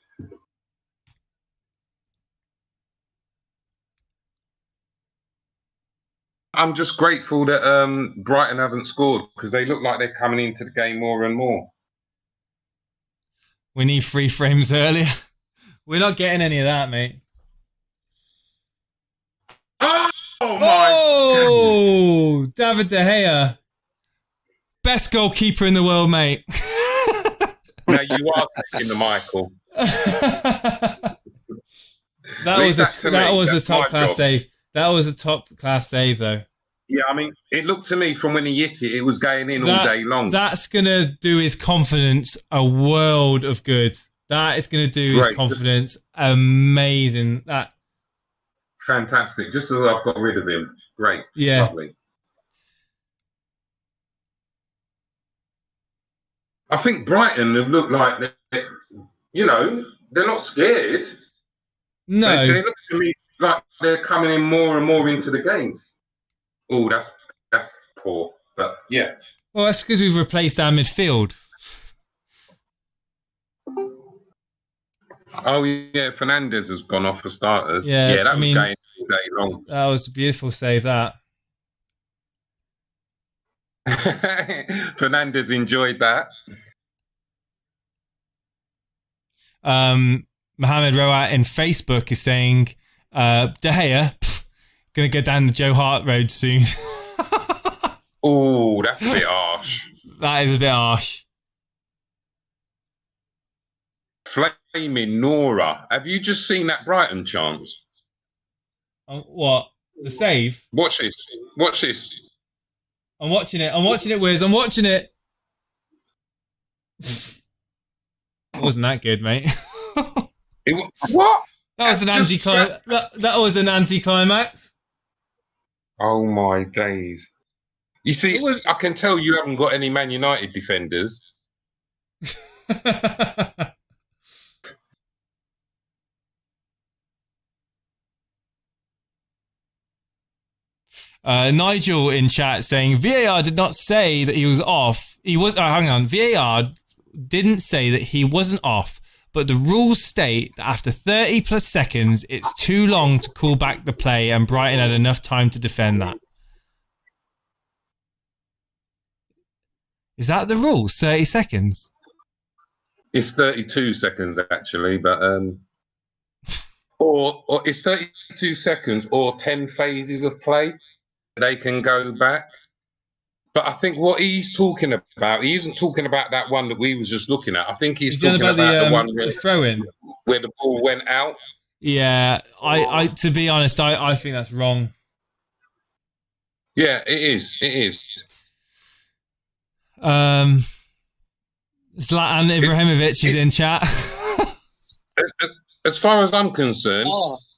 I'm just grateful that Brighton haven't scored, because they look like they're coming into the game more and more. We need 3 frames earlier. We're not getting any of that, mate. Oh my! David De Gea, best goalkeeper in the world, mate. Now you are taking the Michael. That was a top class save. That was a top class save, though. Yeah, I mean, it looked to me from when he hit it, it was going in all day long. That's going to do his confidence a world of good. That is going to do his confidence amazing. That fantastic. Just as I've got rid of him. Great. Yeah. Lovely. I think Brighton have looked like they're not scared. No. They look to me like they're coming in more and more into the game. Oh, that's poor. But yeah. Well, that's because we've replaced our midfield. Oh yeah, Fernandez has gone off for starters. Yeah, that was going all day long. That was a beautiful save, that. Fernandez enjoyed that. Mohammed Roat in Facebook is saying, De Gea, gonna go down the Joe Hart road soon. Oh, that's a bit harsh. That is a bit harsh. Flaming Nora. Have you just seen that Brighton chance? What? The save? Watch this. I'm watching it, Wiz. I'm watching it. It wasn't that good, mate. What? That was an anticlimax. That was an anticlimax. Oh my days! You see, I can tell you haven't got any Man United defenders. Nigel in chat saying VAR did not say that he was off. He was. Hang on. VAR didn't say that he wasn't off, but the rules state that after 30 plus seconds, it's too long to call back the play, and Brighton had enough time to defend that. Is that the rules? 30 seconds? It's 32 seconds actually, but or it's 32 seconds or 10 phases of play. They can go back. But I think what he's talking about, he isn't talking about that one that we was just looking at. I think he's talking about the one where the ball went out. Yeah, I to be honest, I think that's wrong. Yeah, it is. It is. Zlatan Ibrahimovic is in chat. As far as I'm concerned,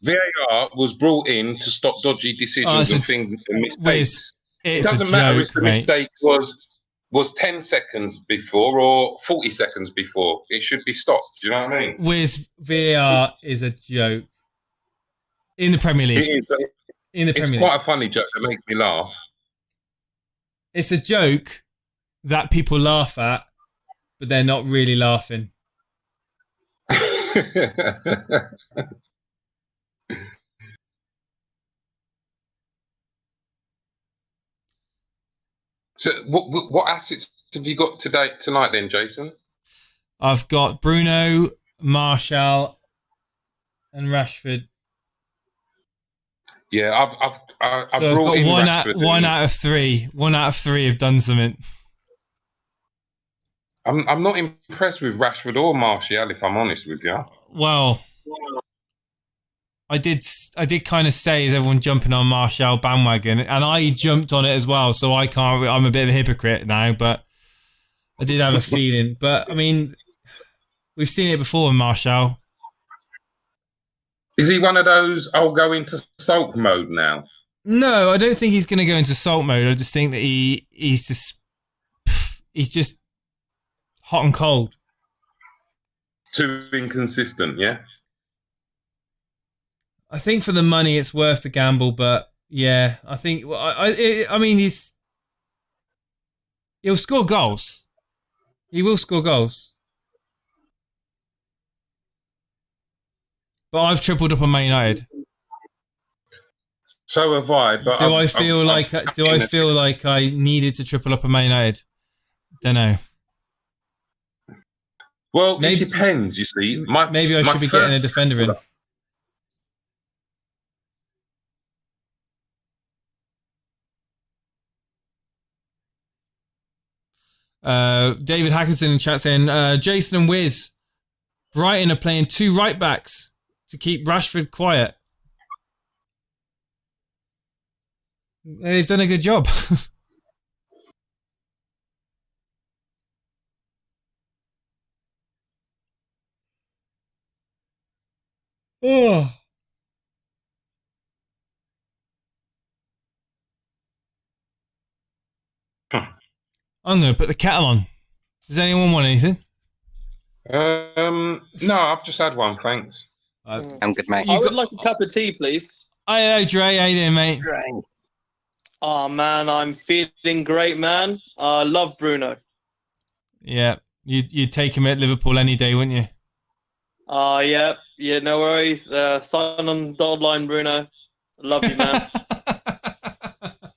VAR was brought in to stop dodgy decisions and things and mistakes. It doesn't matter if the mistake was 10 seconds before or 40 seconds before. It should be stopped. Do you know what I mean? VAR is a joke in the Premier League. It's quite a funny joke that makes me laugh. It's a joke that people laugh at, but they're not really laughing. So what assets have you got tonight then, Jason? I've got Bruno, Martial, and Rashford. Yeah, I've So I've brought got in one Rashford. one out of three. One out of three have done something. I'm not impressed with Rashford or Martial, if I'm honest with you. Well, I did kind of say, is everyone jumping on Martial bandwagon? And I jumped on it as well, so I can't. I'm a bit of a hypocrite now, but I did have a feeling. But I mean, we've seen it before in Martial. Is he one of those? I'll go into sulk mode now. No, I don't think he's going to go into salt mode. I just think that he's just hot and cold. Too inconsistent, yeah. I think for the money, it's worth the gamble. But yeah, I think. Well, I mean, he'll score goals. He will score goals. But I've tripled up on Man United. So have I. But Do I feel like I needed to triple up on Man United? Don't know. Well, maybe, it depends. You see, maybe I should be getting a defender in. David Hackerson in chat saying, Jason and Wiz, Brighton are playing 2 right backs to keep Rashford quiet. They've done a good job. Oh. I'm going to put the kettle on. Does anyone want anything? No, I've just had one, thanks. I'm good, mate. I would like a cup of tea, please. Hello, Dre. How you doing, mate? Dre. Oh, man, I'm feeling great, man. I love Bruno. Yeah, you'd take him at Liverpool any day, wouldn't you? Yeah, no worries. Sign on the dotted line, Bruno. Love you, man.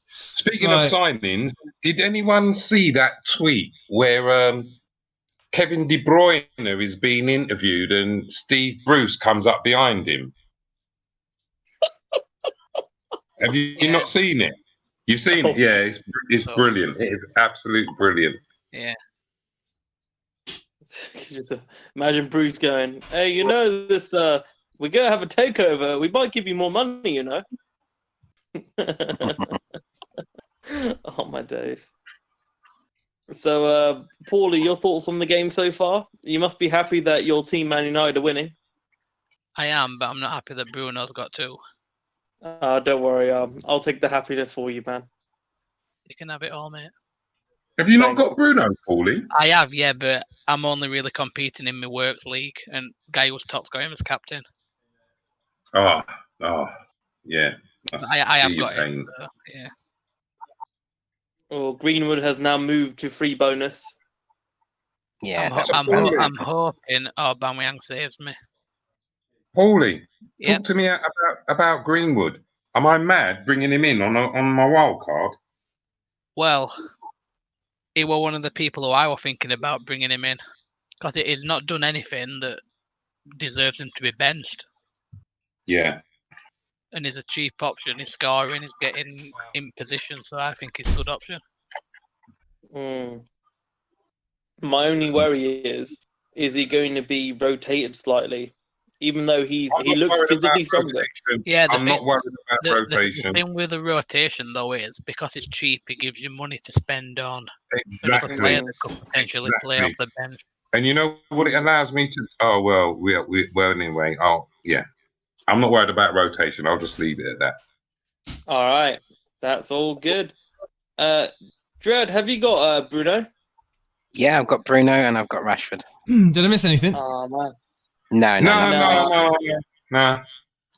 Speaking of signings, did anyone see that tweet where Kevin De Bruyne is being interviewed and Steve Bruce comes up behind him? Have you not seen it? You've seen it? Yeah, it's brilliant. It is absolutely brilliant. Yeah. Just imagine Bruce going, hey, you know this, we're going to have a takeover. We might give you more money, you know. Oh, my days. So, Paulie, your thoughts on the game so far? You must be happy that your team, Man United, are winning. I am, but I'm not happy that Bruno's got 2. Don't worry. I'll take the happiness for you, man. You can have it all, mate. Have you not got Bruno, Paulie? I have, yeah, but I'm only really competing in my works league, and guy who was top scoring was captain. Oh, yeah. I have got him. So, yeah. Well, Greenwood has now moved to free bonus. Yeah, I'm hoping Aubameyang saves me. Paulie, talk to me about Greenwood. Am I mad bringing him in on my wild card? Well, he was one of the people who I was thinking about bringing him in, because he's not done anything that deserves him to be benched. Yeah. And he's a cheap option. He's scoring. He's getting in position, so I think he's a good option. My only worry is he going to be rotated slightly? Even though he looks physically stronger. Yeah, I'm not worried about rotation. The thing with the rotation, though, is because it's cheap, it gives you money to spend on exactly. another player that could potentially play off the bench. And you know what it allows me to? Oh, well, anyway. Oh, yeah. I'm not worried about rotation. I'll just leave it at that. All right. That's all good. Dread, have you got Bruno? Yeah, I've got Bruno and I've got Rashford. Did I miss anything? Oh, man. No.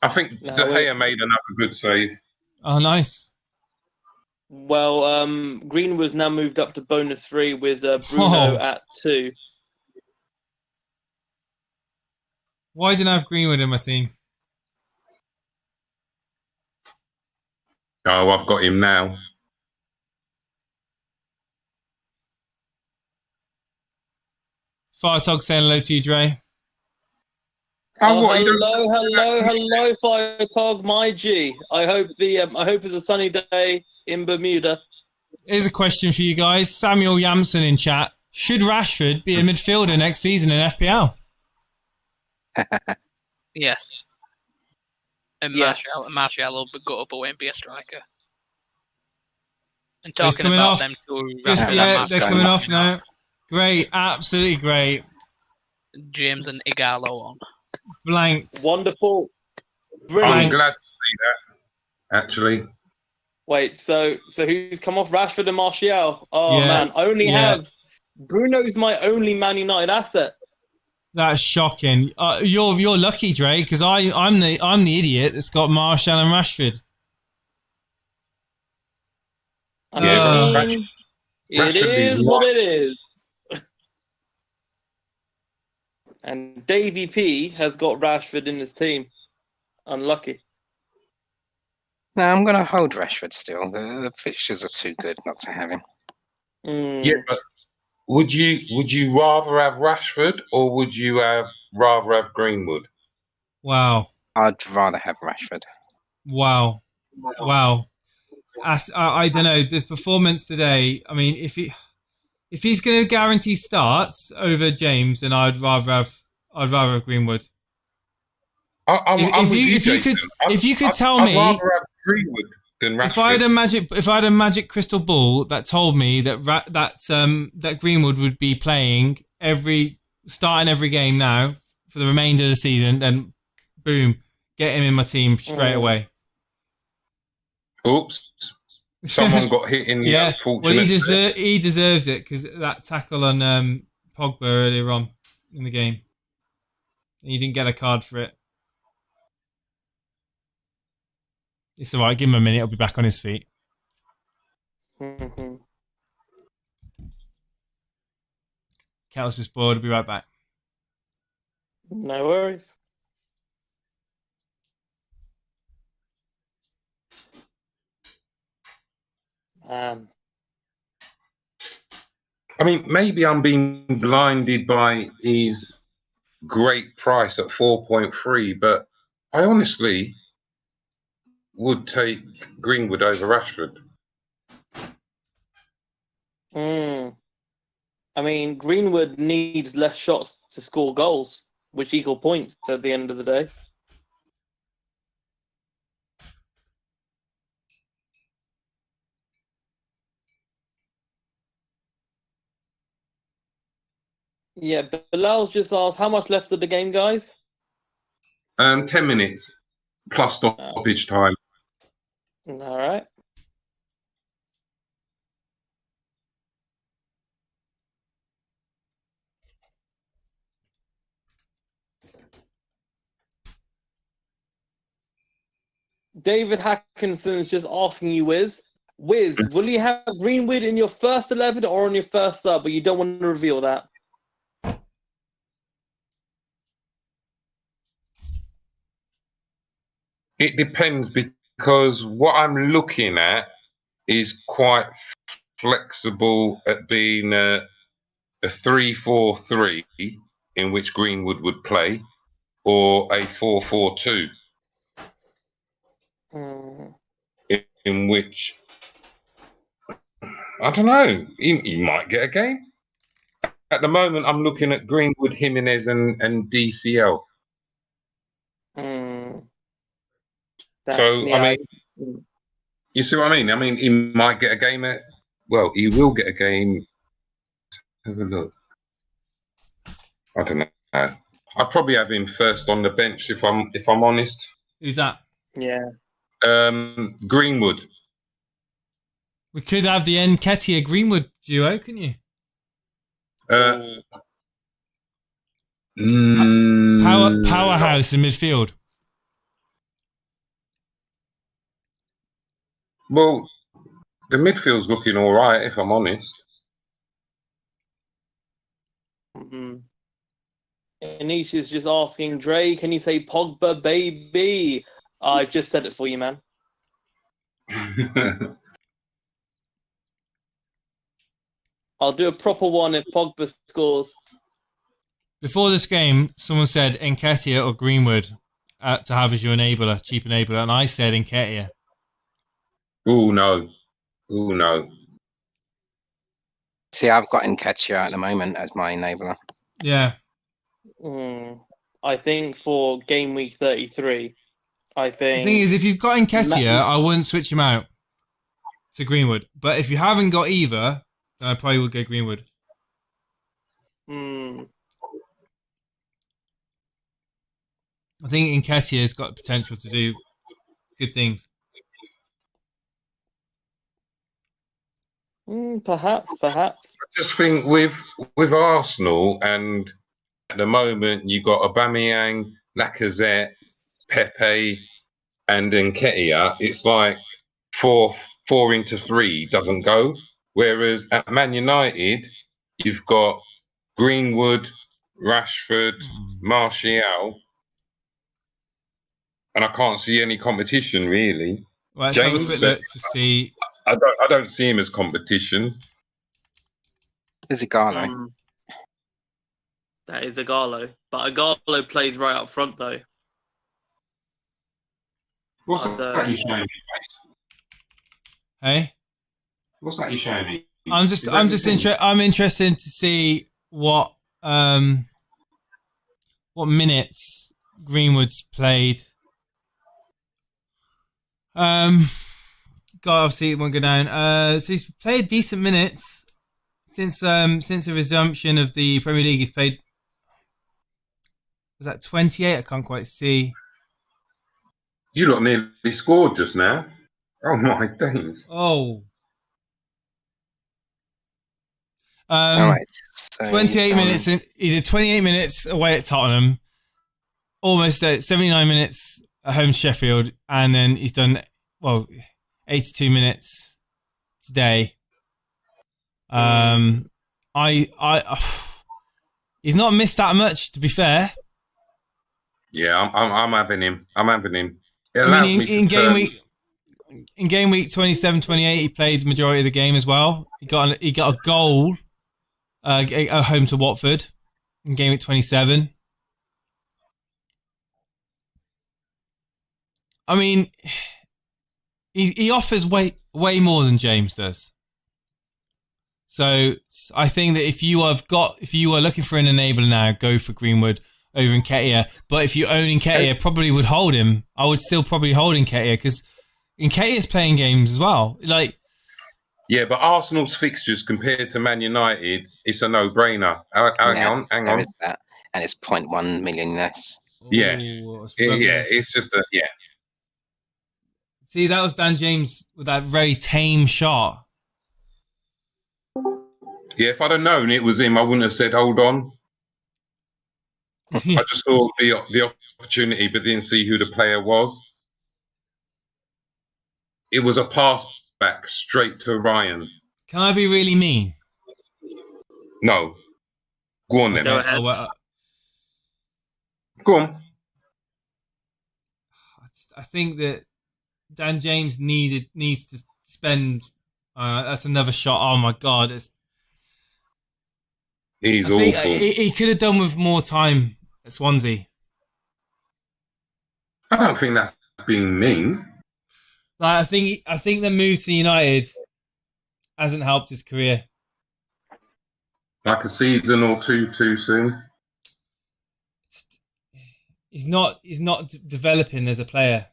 I think De Gea made another good save. Oh, nice. Well, Greenwood's now moved up to bonus 3 with Bruno at 2. Why didn't I have Greenwood in my team? Oh, I've got him now. Fartog saying hello to you, Dre. Oh, hello, Firetog, my G. I hope it's a sunny day in Bermuda. Here's a question for you guys. Samuel Yamson in chat. Should Rashford be a midfielder next season in FPL? Yes. And Yeah. Martial will go up and be a striker. And He's talking coming about off. them two, Just, Rashford yeah, and they're Martial, coming off now. Great, absolutely great. James and Igalo on. Blanked. Wonderful. I'm Brilliant. glad to see that, actually. Wait, so who's come off? Rashford and Martial. Oh Yeah, man, I only yeah. have Bruno's my only Man United asset. That's shocking. You're lucky, Dre, because I'm the idiot that's got Martial and Rashford. I mean, it Rashford is is what it is. And Davey P has got Rashford in his team. Unlucky. No, I'm going to hold Rashford still. The fixtures are too good not to have him. Yeah, but would you rather have Rashford or would you rather have Greenwood? Wow. I'd rather have Rashford. Wow. I don't know. The performance today, I mean, if he's going to guarantee starts over James, then I'd rather have Greenwood. If you could tell me, I'd rather have Greenwood than Rashford. if I had a magic crystal ball that told me that Greenwood would be playing starting every game now for the remainder of the season, then boom, get him in my team straight away. Oops. Someone got hit in the unfortunate. Well, he deserves it because that tackle on Pogba earlier on in the game. He didn't get a card for it. It's all right. Give him a minute. He'll be back on his feet. Mm-hmm. Kettle's just bored. I'll be right back. No worries. I mean, maybe I'm being blinded by his great price at 4.3, but I honestly would take Greenwood over Rashford. I mean, Greenwood needs less shots to score goals, which equal points at the end of the day. Yeah, Bilal's just asked, how much left of the game, guys? 10 minutes plus stoppage time. All right. David Hackinson is just asking you, Wiz, will you have Greenwood in your first 11 or on your first sub? But you don't want to reveal that. It depends because what I'm looking at is quite flexible at being a 3-4-3 in which Greenwood would play or a 4-4-2 in which I don't know, he might get a game. At the moment, I'm looking at Greenwood, Jimenez and DCL. I mean, you see what I mean? I mean, he might get a game he will get a game. Have a look. I don't know. I'd probably have him first on the bench if I'm honest. Who's that? Yeah. Greenwood. We could have the Nketiah Greenwood duo, couldn't you? Powerhouse in midfield. Well, the midfield's looking all right, if I'm honest. Anish is just asking, Dre, can you say Pogba, baby? I've just said it for you, man. I'll do a proper one if Pogba scores. Before this game, someone said Nketiah or Greenwood to have as your enabler, cheap enabler, and I said Nketiah. Oh no. Oh no. See, I've got Nketiah at the moment as my enabler. Yeah. I think for game week 33, I think... The thing is, if you've got Nketiah, I wouldn't switch him out to Greenwood. But if you haven't got either, then I probably would go Greenwood. I think Nketiah has got the potential to do good things. Perhaps. I just think with Arsenal, and at the moment you got Aubameyang, Lacazette, Pepe, and Nketiah. It's like 4-4-3 doesn't go. Whereas at Man United, you've got Greenwood, Rashford, Martial, and I can't see any competition really. Well, let's James, have a quick look to see. I don't see him as competition. Is it Garlo? That is Igalo. But Igalo plays right up front, though. What's that you showing me? Hey? What's that you showing me? I'm interested to see what minutes Greenwood's played. Obviously it won't go down. So he's played decent minutes since the resumption of the Premier League. He's played, was that 28? I can't quite see. You lot nearly scored just now. Oh my days. Oh. All right, so 28 minutes. He did 28 minutes away at Tottenham. Almost 79 minutes at home to Sheffield, and then he's done 82 minutes today. He's not missed that much, to be fair. Yeah, I'm having him. In game week 27-28, he played the majority of the game as well. He got a goal at home to Watford in game week 27. I mean, he offers way more than James does. So I think that if you are looking for an enabler now, go for Greenwood over Nketiah. But if you own Nketiah, probably would hold him. I would still probably hold Nketiah because Nketiah's playing games as well. Yeah, but Arsenal's fixtures compared to Man United's, it's a no-brainer. Hang on. There is that, and it's 0.1 million less. Yeah, Ooh, it's just a. See, that was Dan James with that very tame shot. Yeah, if I'd have known it was him, I wouldn't have said, hold on. I just saw the opportunity, but didn't see who the player was. It was a pass back straight to Ryan. Can I be really mean? No. Go on then. Go ahead. Go on. I think that Dan James needs to spend. That's another shot. Oh my God! He's awful. He could have done with more time at Swansea. I don't think that's being mean. I think the move to United hasn't helped his career. Like a season or two too soon. He's not developing as a player.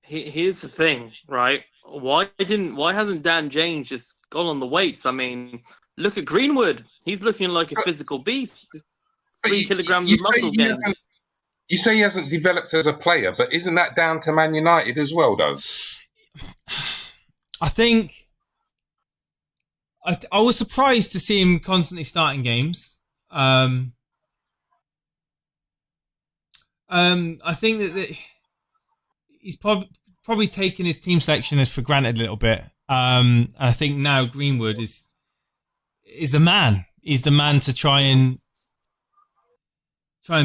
Here's the thing, right? Why hasn't Dan James just gone on the weights? I mean, look at Greenwood. He's looking like a physical beast. 3 kilograms of muscle gain. You say he hasn't developed as a player, but isn't that down to Man United as well, though? I think I was surprised to see him constantly starting games. I think that he's probably taken his team selection as for granted a little bit. And I think now Greenwood is the man. He's the man to try and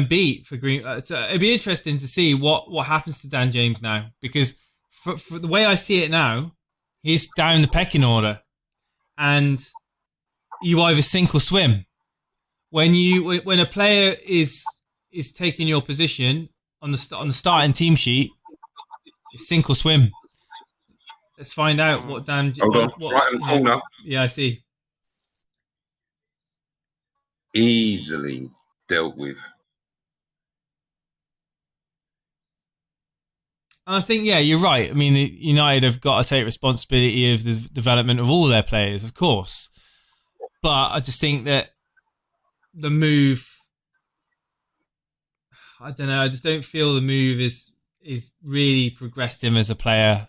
beat for Green. It'd be interesting to see what happens to Dan James now, because for the way I see it now, he's down the pecking order, and you either sink or swim. when a player is taking your position on the starting team sheet, it's sink or swim. Let's find out what Dan. Hold on, right in the corner. Yeah, I see. Easily dealt with. And I think, yeah, you're right. I mean, United have got to take responsibility of the development of all their players, of course. But I just think that the move, I don't know. I just don't feel the move is really progressed him as a player.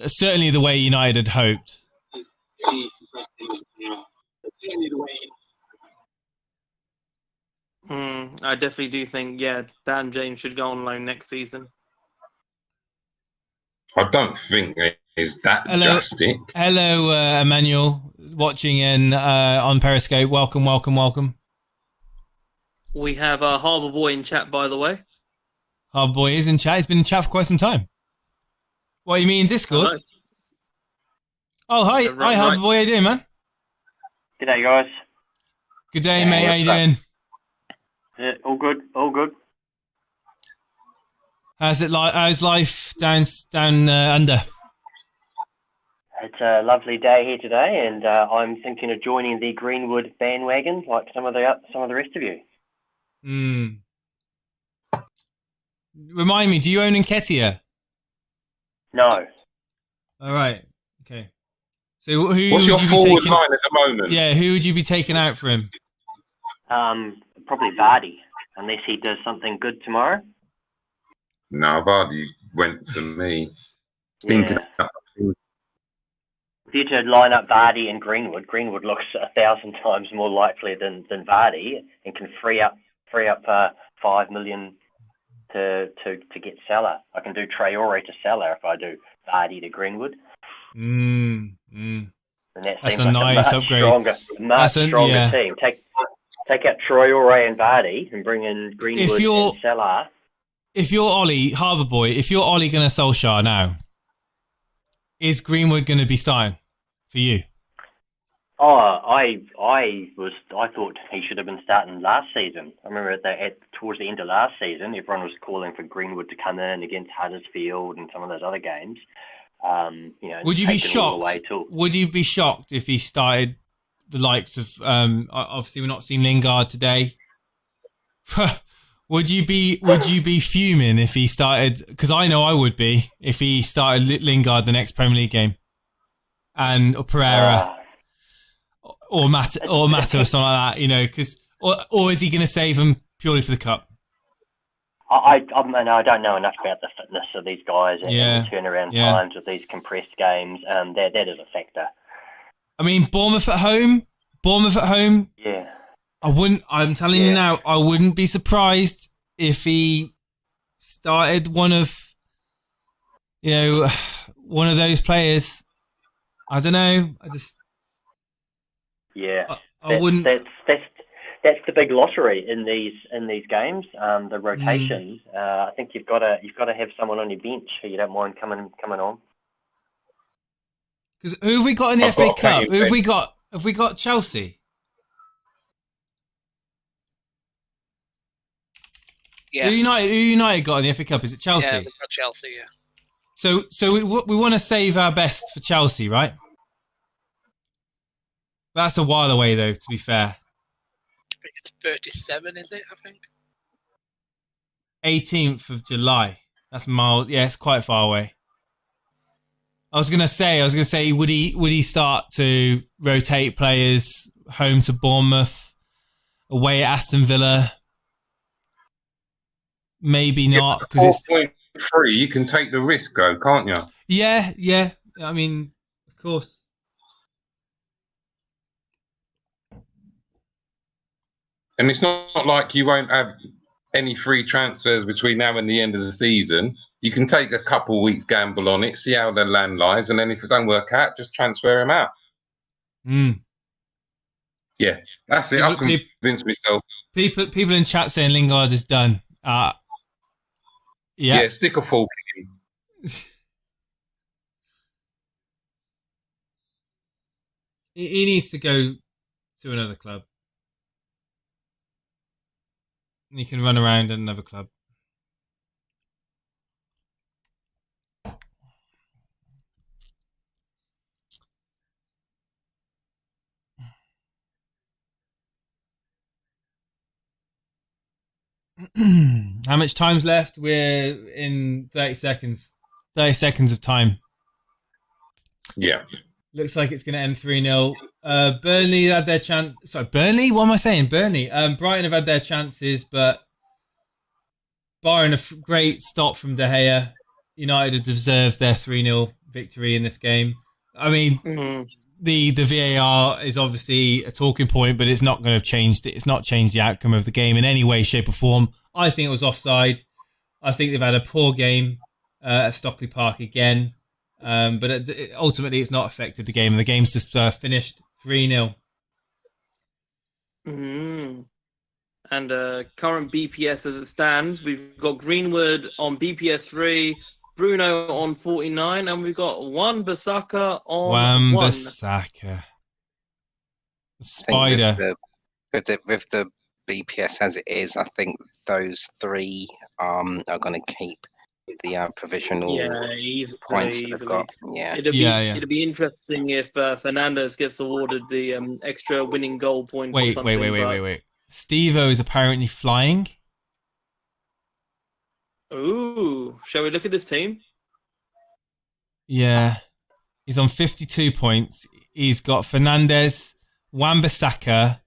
Certainly the way United had hoped. I definitely do think, Dan James should go on loan next season. I don't think it's that drastic. Hello, Emmanuel, watching on Periscope. Welcome. We have Harbour Boy in chat, by the way. Harbour Boy is in chat. He's been in chat for quite some time. What, you mean Discord? Hello. Oh, hi. Hi, Harbour Boy. How you doing, man? G'day, guys. Good day, mate. How you doing? Yeah, all good. How's life down under? It's a lovely day here today, and I'm thinking of joining the Greenwood bandwagon, like some of the rest of you. Remind me, do you own Nketiah? No. All right. Okay. So who? What's your forward line at the moment? Yeah, who would you be taking out for him? Probably Vardy, unless he does something good tomorrow. No, Vardy went for me. Yeah. If you to line up Vardy and Greenwood looks 1,000 times more likely than Vardy, and can free up 5 million to get Salah. I can do Traore to Salah if I do Vardy to Greenwood. And that that's seems a like nice a upgrade. Much stronger team. Take out Traore and Vardy and bring in Greenwood and Salah. If you're Ollie, Harbour Boy, if you're Ole Gunnar Solskjaer now, is Greenwood going to be starting for you? Oh, I thought he should have been starting last season. I remember towards the end of last season, everyone was calling for Greenwood to come in against Huddersfield and some of those other games. Would you be shocked? Would you be shocked if he started the likes of? Obviously, we're not seeing Lingard today. Would you be fuming if he started? Because I know I would be if he started Lingard the next Premier League game, or Pereira, or Mata or something like that. Or is he going to save him purely for the cup? I don't know enough about the fitness of these guys and the turnaround times of these compressed games. That is a factor. I mean, Bournemouth at home. Yeah. I'm telling you now, I wouldn't be surprised if he started one of those players. I don't know. I wouldn't. That's the big lottery in these games. The rotations. I think you've got to have someone on your bench who you don't mind coming on. Because who have we got in the FA Cup? Who have we got? Have we got Chelsea? Yeah. Who United got in the FA Cup? Is it Chelsea? Yeah, they've got Chelsea, yeah. So we want to save our best for Chelsea, right? That's a while away, though, to be fair. I think it's 37, is it, I think? 18th of July. That's mild. Yeah, it's quite far away. I was gonna say, would he start to rotate players home to Bournemouth, away at Aston Villa? Maybe not, because it's 4.3. You can take the risk, though, can't you? Yeah. I mean, of course. And it's not like you won't have any free transfers between now and the end of the season. You can take a couple weeks gamble on it, see how the land lies, and then if it don't work out, just transfer him out. Yeah, that's it. I've convinced myself. People in chat saying Lingard is done. Yeah, stick a fork in. He needs to go to another club. And he can run around at another club. How much time's left? We're in 30 seconds. 30 seconds of time. Yeah. Looks like it's going to end 3-0. Burnley had their chance. Sorry, Burnley? What am I saying? Burnley. Brighton have had their chances, but barring a great stop from De Gea, United have deserved their 3-0 victory in this game. I mean, the VAR is obviously a talking point, but it's not going to have changed it. It's not changed the outcome of the game in any way, shape, or form. I think it was offside. I think they've had a poor game at Stockley Park again. But ultimately, it's not affected the game. And the game's just finished 3-0. And current BPS as it stands, we've got Greenwood on BPS 3, Bruno on 49, and we've got Wan-Bissaka on 1. Wan-Bissaka. Spider. With the BPS as it is, I think those three are going to keep the provisional points that they've got. Yeah. It'd be interesting if Fernandes gets awarded the extra winning goal points. Wait. Steve-O is apparently flying. Ooh, shall we look at this team? Yeah. He's on 52 points. He's got Fernandes, Wan-Bissaka.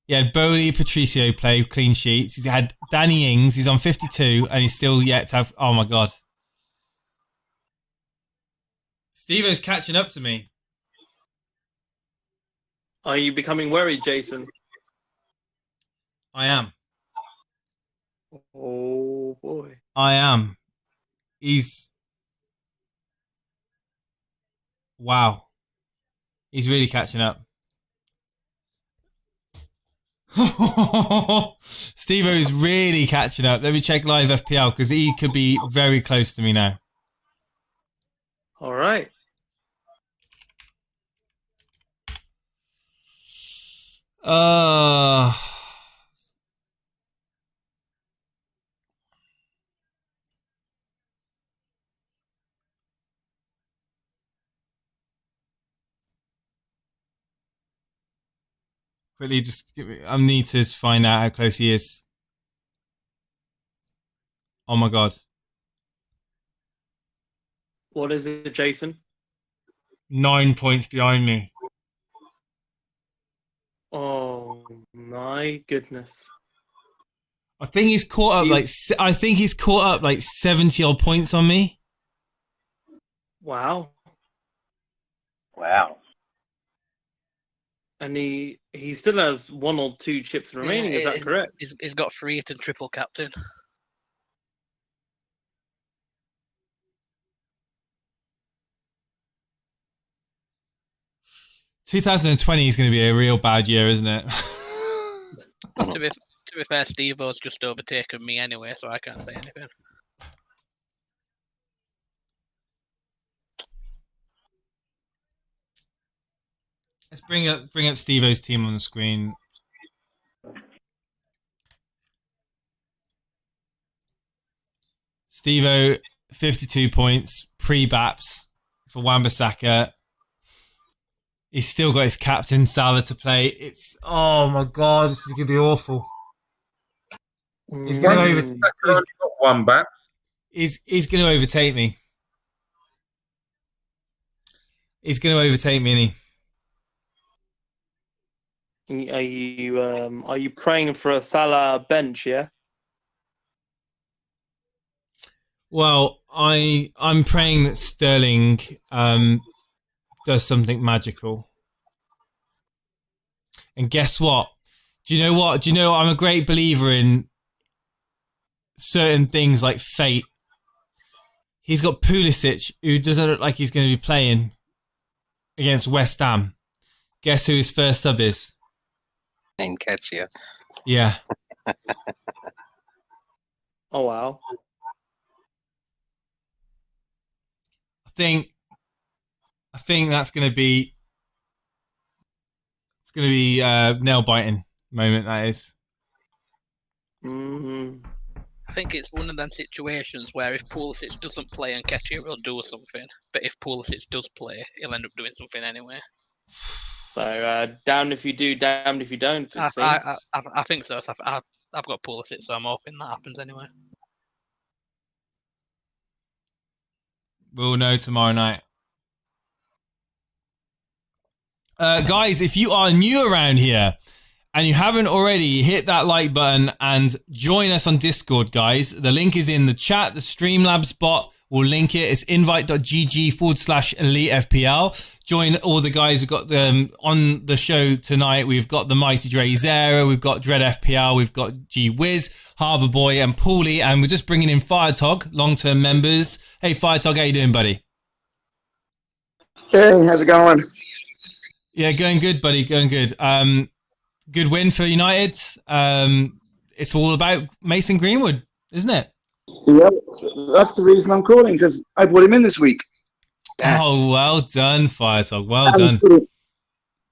He had Bowley, Patricio play clean sheets. He's had Danny Ings. He's on 52, and he's still yet to have... Oh, my God. Steve-O's catching up to me. Are you becoming worried, Jason? I am. Oh, boy. I am. He's... Wow. He's really catching up. Steve-O is really catching up. Let me check live FPL because he could be very close to me now. All right. Quickly, just I need to find out how close he is. Oh my God. What is it, Jason? 9 points behind me. Oh my goodness. I think he's caught up like 70 odd points on me. Wow. And he still has 1 or 2 chips remaining, is that correct? He's got 3 to triple captain. "2020 is going to be a real bad year, isn't it?" To be fair, Steve-O's just overtaken me anyway, so I can't say anything. Let's bring up Steve-O's team on the screen. Steve-O, 52 points, pre-Baps for Wan-Bissaka. He's still got his captain, Salah, to play. Oh my God, this is going to be awful. He's going to one back. He's going to overtake me. He's going to overtake me, isn't he? Are you praying for a Salah bench? Yeah. Well, I'm praying that Sterling does something magical. And guess what? Do you know what? I'm a great believer in certain things like fate. He's got Pulisic, who doesn't look like he's going to be playing against West Ham. Guess who his first sub is? Nketiah. Yeah. Oh wow. I think that's going to be... It's going to be nail-biting moment, that is. I think it's one of them situations where if Pulisic doesn't play and Nketiah will do something, but if Pulisic does play, he'll end up doing something anyway. So damned if you do, damned if you don't. I think so. I've got Pulisic, so I'm hoping that happens anyway. We'll know tomorrow night. Guys, if you are new around here and you haven't already, hit that like button and join us on Discord, guys. The link is in the chat. The Streamlabs bot will link it. It's invite.gg/Elite FPL. Join all the guys we've got on the show tonight. We've got the Mighty Dre Zera, we've got Dread FPL, we've got G-Wiz, Harbour Boy, and Paulie, and we're just bringing in Firetog, long-term members. Hey, Firetog, how you doing, buddy? Hey, how's it going? Yeah, going good, buddy, going good. Good win for United. It's all about Mason Greenwood, isn't it? Yeah, that's the reason I'm calling, because I put him in this week. Oh, well done, Firetog. Well done.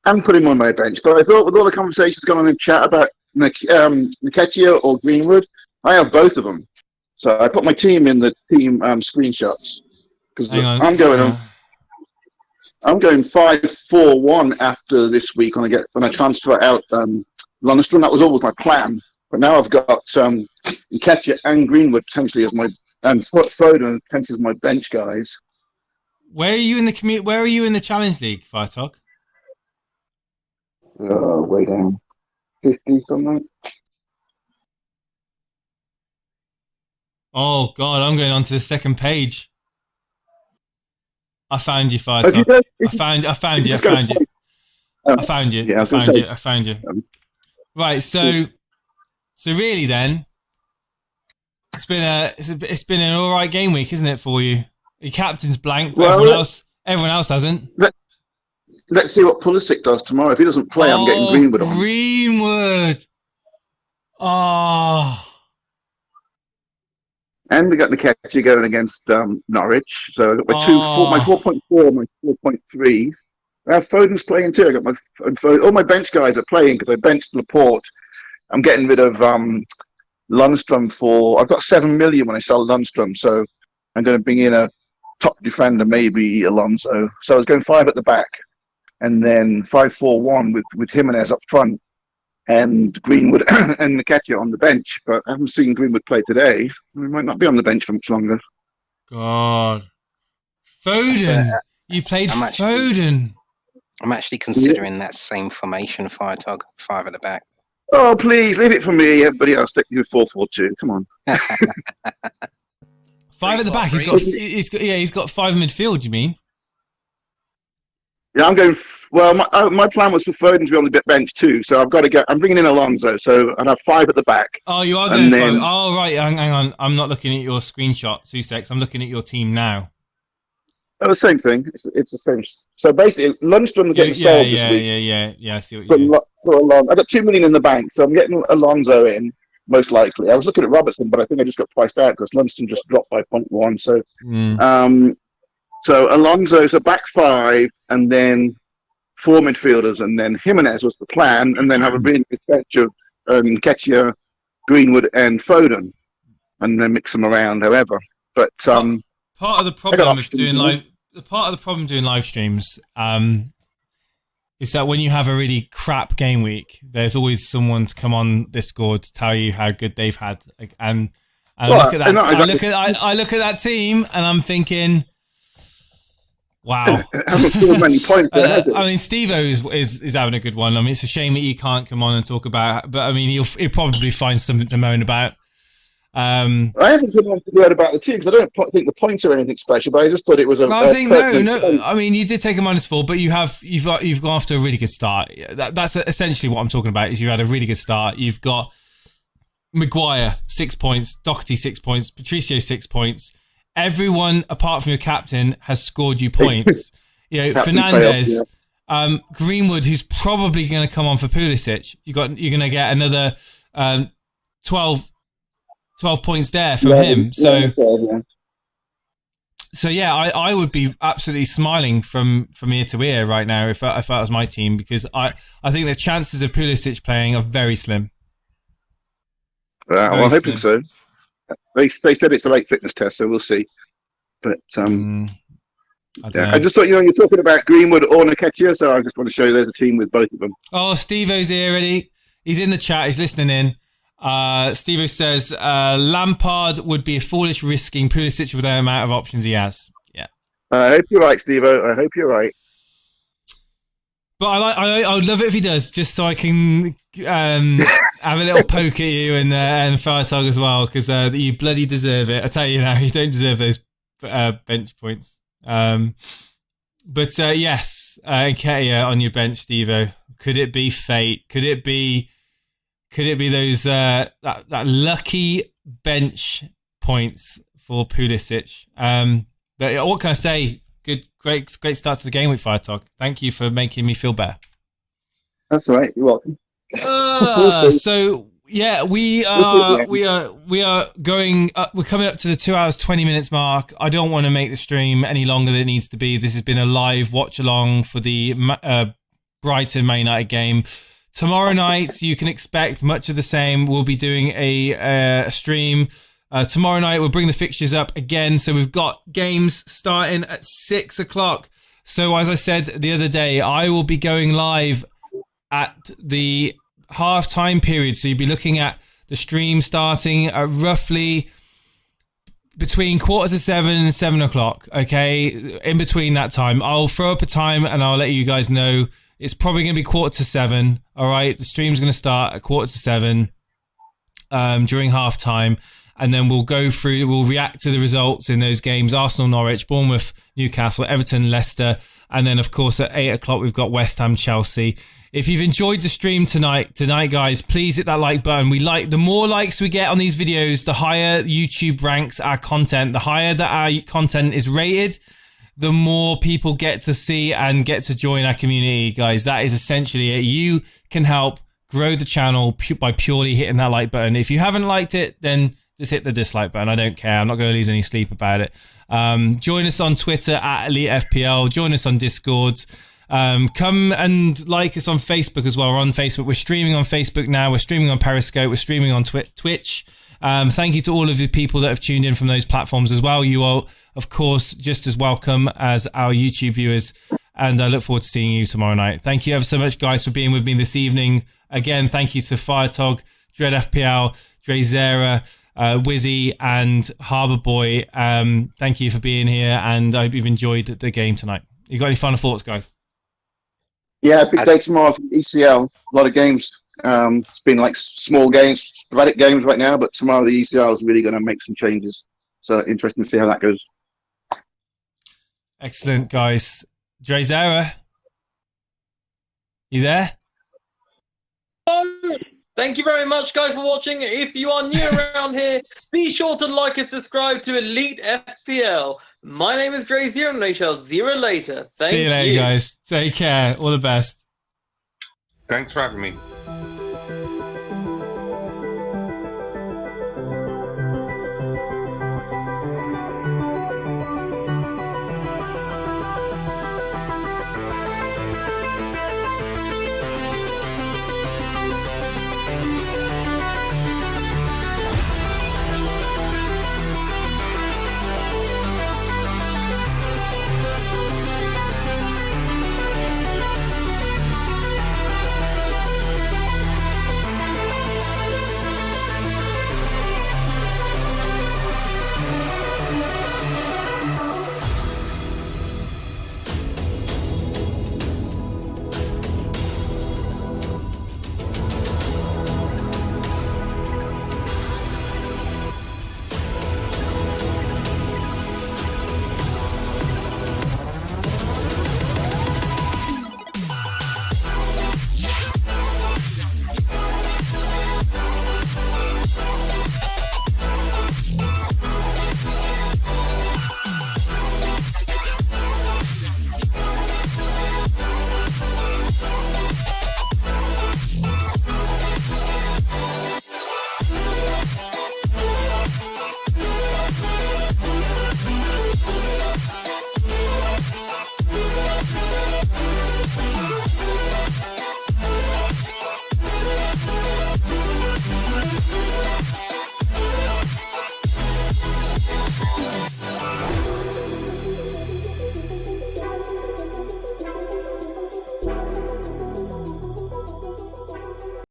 And put him on my bench. But I thought with all the conversations going on in chat about Nketiah or Greenwood, I have both of them. So I put my team in the team screenshots. Because I'm going 5-4-1 after this week when I transfer out Lundstrom. That was always my plan. But now I've got Nketiah and Greenwood potentially as my Foden potentially as my bench guys. Where are you in the Where are you in the Challenge League, Firetog? Way down, 50 something. Oh God, I'm going on to the second page. I found you, Firetog. I found you. Right, so really then, it's been an all right game week, isn't it, for you? Your captain's blank, but everyone else hasn't. Let's see what Pulisic does tomorrow. If he doesn't play, I'm getting Greenwood on. Greenwood. Oh. And we got Nketiah going against Norwich. So I got my 4.4, my 4.3. I have Foden's playing too. I got all my bench guys are playing because I benched Laporte. I'm getting rid of Lundstrom I've got 7 million when I sell Lundstrom, so I'm going to bring in a top defender, maybe Alonso. So I was going 5 at the back, and then 5-4-1 with Jimenez up front, and Greenwood and Nketiah on the bench. But I haven't seen Greenwood play today. He might not be on the bench for much longer. God, Foden, you played Foden. I'm actually considering that same formation, Firetog, 5 at the back. Oh, please leave it for me. Everybody else stick with 4-4-2. Come on. 5 at the back. He's got 5 midfield. You mean? Yeah, I'm going. Well, my plan was for Foden to be on the bench too. So I've got to get. I'm bringing in Alonso. So I'd have 5 at the back. Oh, you are going 5. Oh, right. Hang on. I'm not looking at your screenshot, 2 secs. I'm looking at your team now. Oh, the same thing. It's the same. So basically, Lundstrom getting sold this week. Yeah. I see what you mean. I got 2 million in the bank, so I'm getting Alonso in most likely. I was looking at Robertson, but I think I just got priced out because Lundstrom just dropped by 0.1. So, so Alonso, so back 5, and then 4 midfielders, and then Jimenez was the plan, and then have a really good bench of Nketiah, Greenwood, and Foden, and then mix them around, however. But part of the problem of doing live streams is that when you have a really crap game week, there's always someone to come on Discord to tell you how good they've had, and I look at that team and I'm thinking, wow. Many points I mean, Steve-O is having a good one. I mean, it's a shame that he can't come on and talk about, but I mean, he'll probably find something to moan about. I haven't heard a word about the team because I don't think the points are anything special, but I just thought it was no. I mean, you did take a -4, but you've gone off to a really good start. That's essentially what I'm talking about. Is you had a really good start. You've got Maguire 6 points, Doherty 6 points, Patricio 6 points. Everyone apart from your captain has scored you points. Fernandez, Greenwood, who's probably going to come on for Pulisic. You're going to get another 12 points there from him. So I would be absolutely smiling from ear to ear right now if that was my team, because I think the chances of Pulisic playing are very slim. Well, I'm hoping so. They said it's a late fitness test, so we'll see. But I just thought, you're talking about Greenwood or Nketiah, so I just want to show you there's a team with both of them. Oh, Steve-O's here already. He's in the chat. He's listening in. Steve-O says, Lampard would be a foolish risking Pulisic with the amount of options he has. Yeah. I hope you're right, Steve-O. I hope you're right. But I would love it if he does, just so I can have a little poke at you and Firetog as well, because you bloody deserve it. I tell you now, you don't deserve those bench points. But yes, Nketiah on your bench, Steve-O. Could it be fate? Could it be those that lucky bench points for Pulisic? But what can I say? Great start to the game with Firetog. Thank you for making me feel better. That's all right. You're welcome. So yeah, we are going. We're coming up to the 2 hours 20 minutes mark. I don't want to make the stream any longer than it needs to be. This has been a live watch along for the Brighton Man United game. Tomorrow night, you can expect much of the same. We'll be doing a stream. Tomorrow night, we'll bring the fixtures up again. So we've got games starting at 6 o'clock. So as I said the other day, I will be going live at the half-time period. So you'll be looking at the stream starting at roughly between 6:45 and 7 o'clock. Okay, in between that time, I'll throw up a time and I'll let you guys know. It's probably going to be 6:45. All right, the stream's going to start at 6:45 during half-time. And then we'll react to the results in those games: Arsenal, Norwich, Bournemouth, Newcastle, Everton, Leicester. And then, of course, at 8 o'clock, we've got West Ham, Chelsea. If you've enjoyed the stream tonight, guys, please hit that like button. The more likes we get on these videos, the higher YouTube ranks our content. The higher that our content is rated, the more people get to see and get to join our community, guys. That is essentially it. You can help grow the channel by purely hitting that like button. If you haven't liked it, then just hit the dislike button. I don't care. I'm not going to lose any sleep about it. Join us on Twitter at Elite FPL. Join us on Discord. Come and like us on Facebook as well. We're on Facebook. We're streaming on Facebook now. We're streaming on Periscope. We're streaming on Twitch. Thank you to all of the people that have tuned in from those platforms as well. You are, of course, just as welcome as our YouTube viewers. And I look forward to seeing you tomorrow night. Thank you ever so much, guys, for being with me this evening. Again, thank you to Firetog, Dread FPL, Drezera, Wizzy and Harbour Boy. Thank you for being here, and I hope you've enjoyed the game tonight. You got any final thoughts, guys? Yeah, big day tomorrow for ECL. A lot of games. It's been like small games, sporadic games right now, but tomorrow the ECL is really going to make some changes. So interesting to see how that goes. Excellent, guys. Drezera, you there? Thank you very much, guys, for watching. If you are new around here, be sure to like and subscribe to Elite FPL. My name is Dre0, and I shall see you later. See you later, guys. Take care. All the best. Thanks for having me.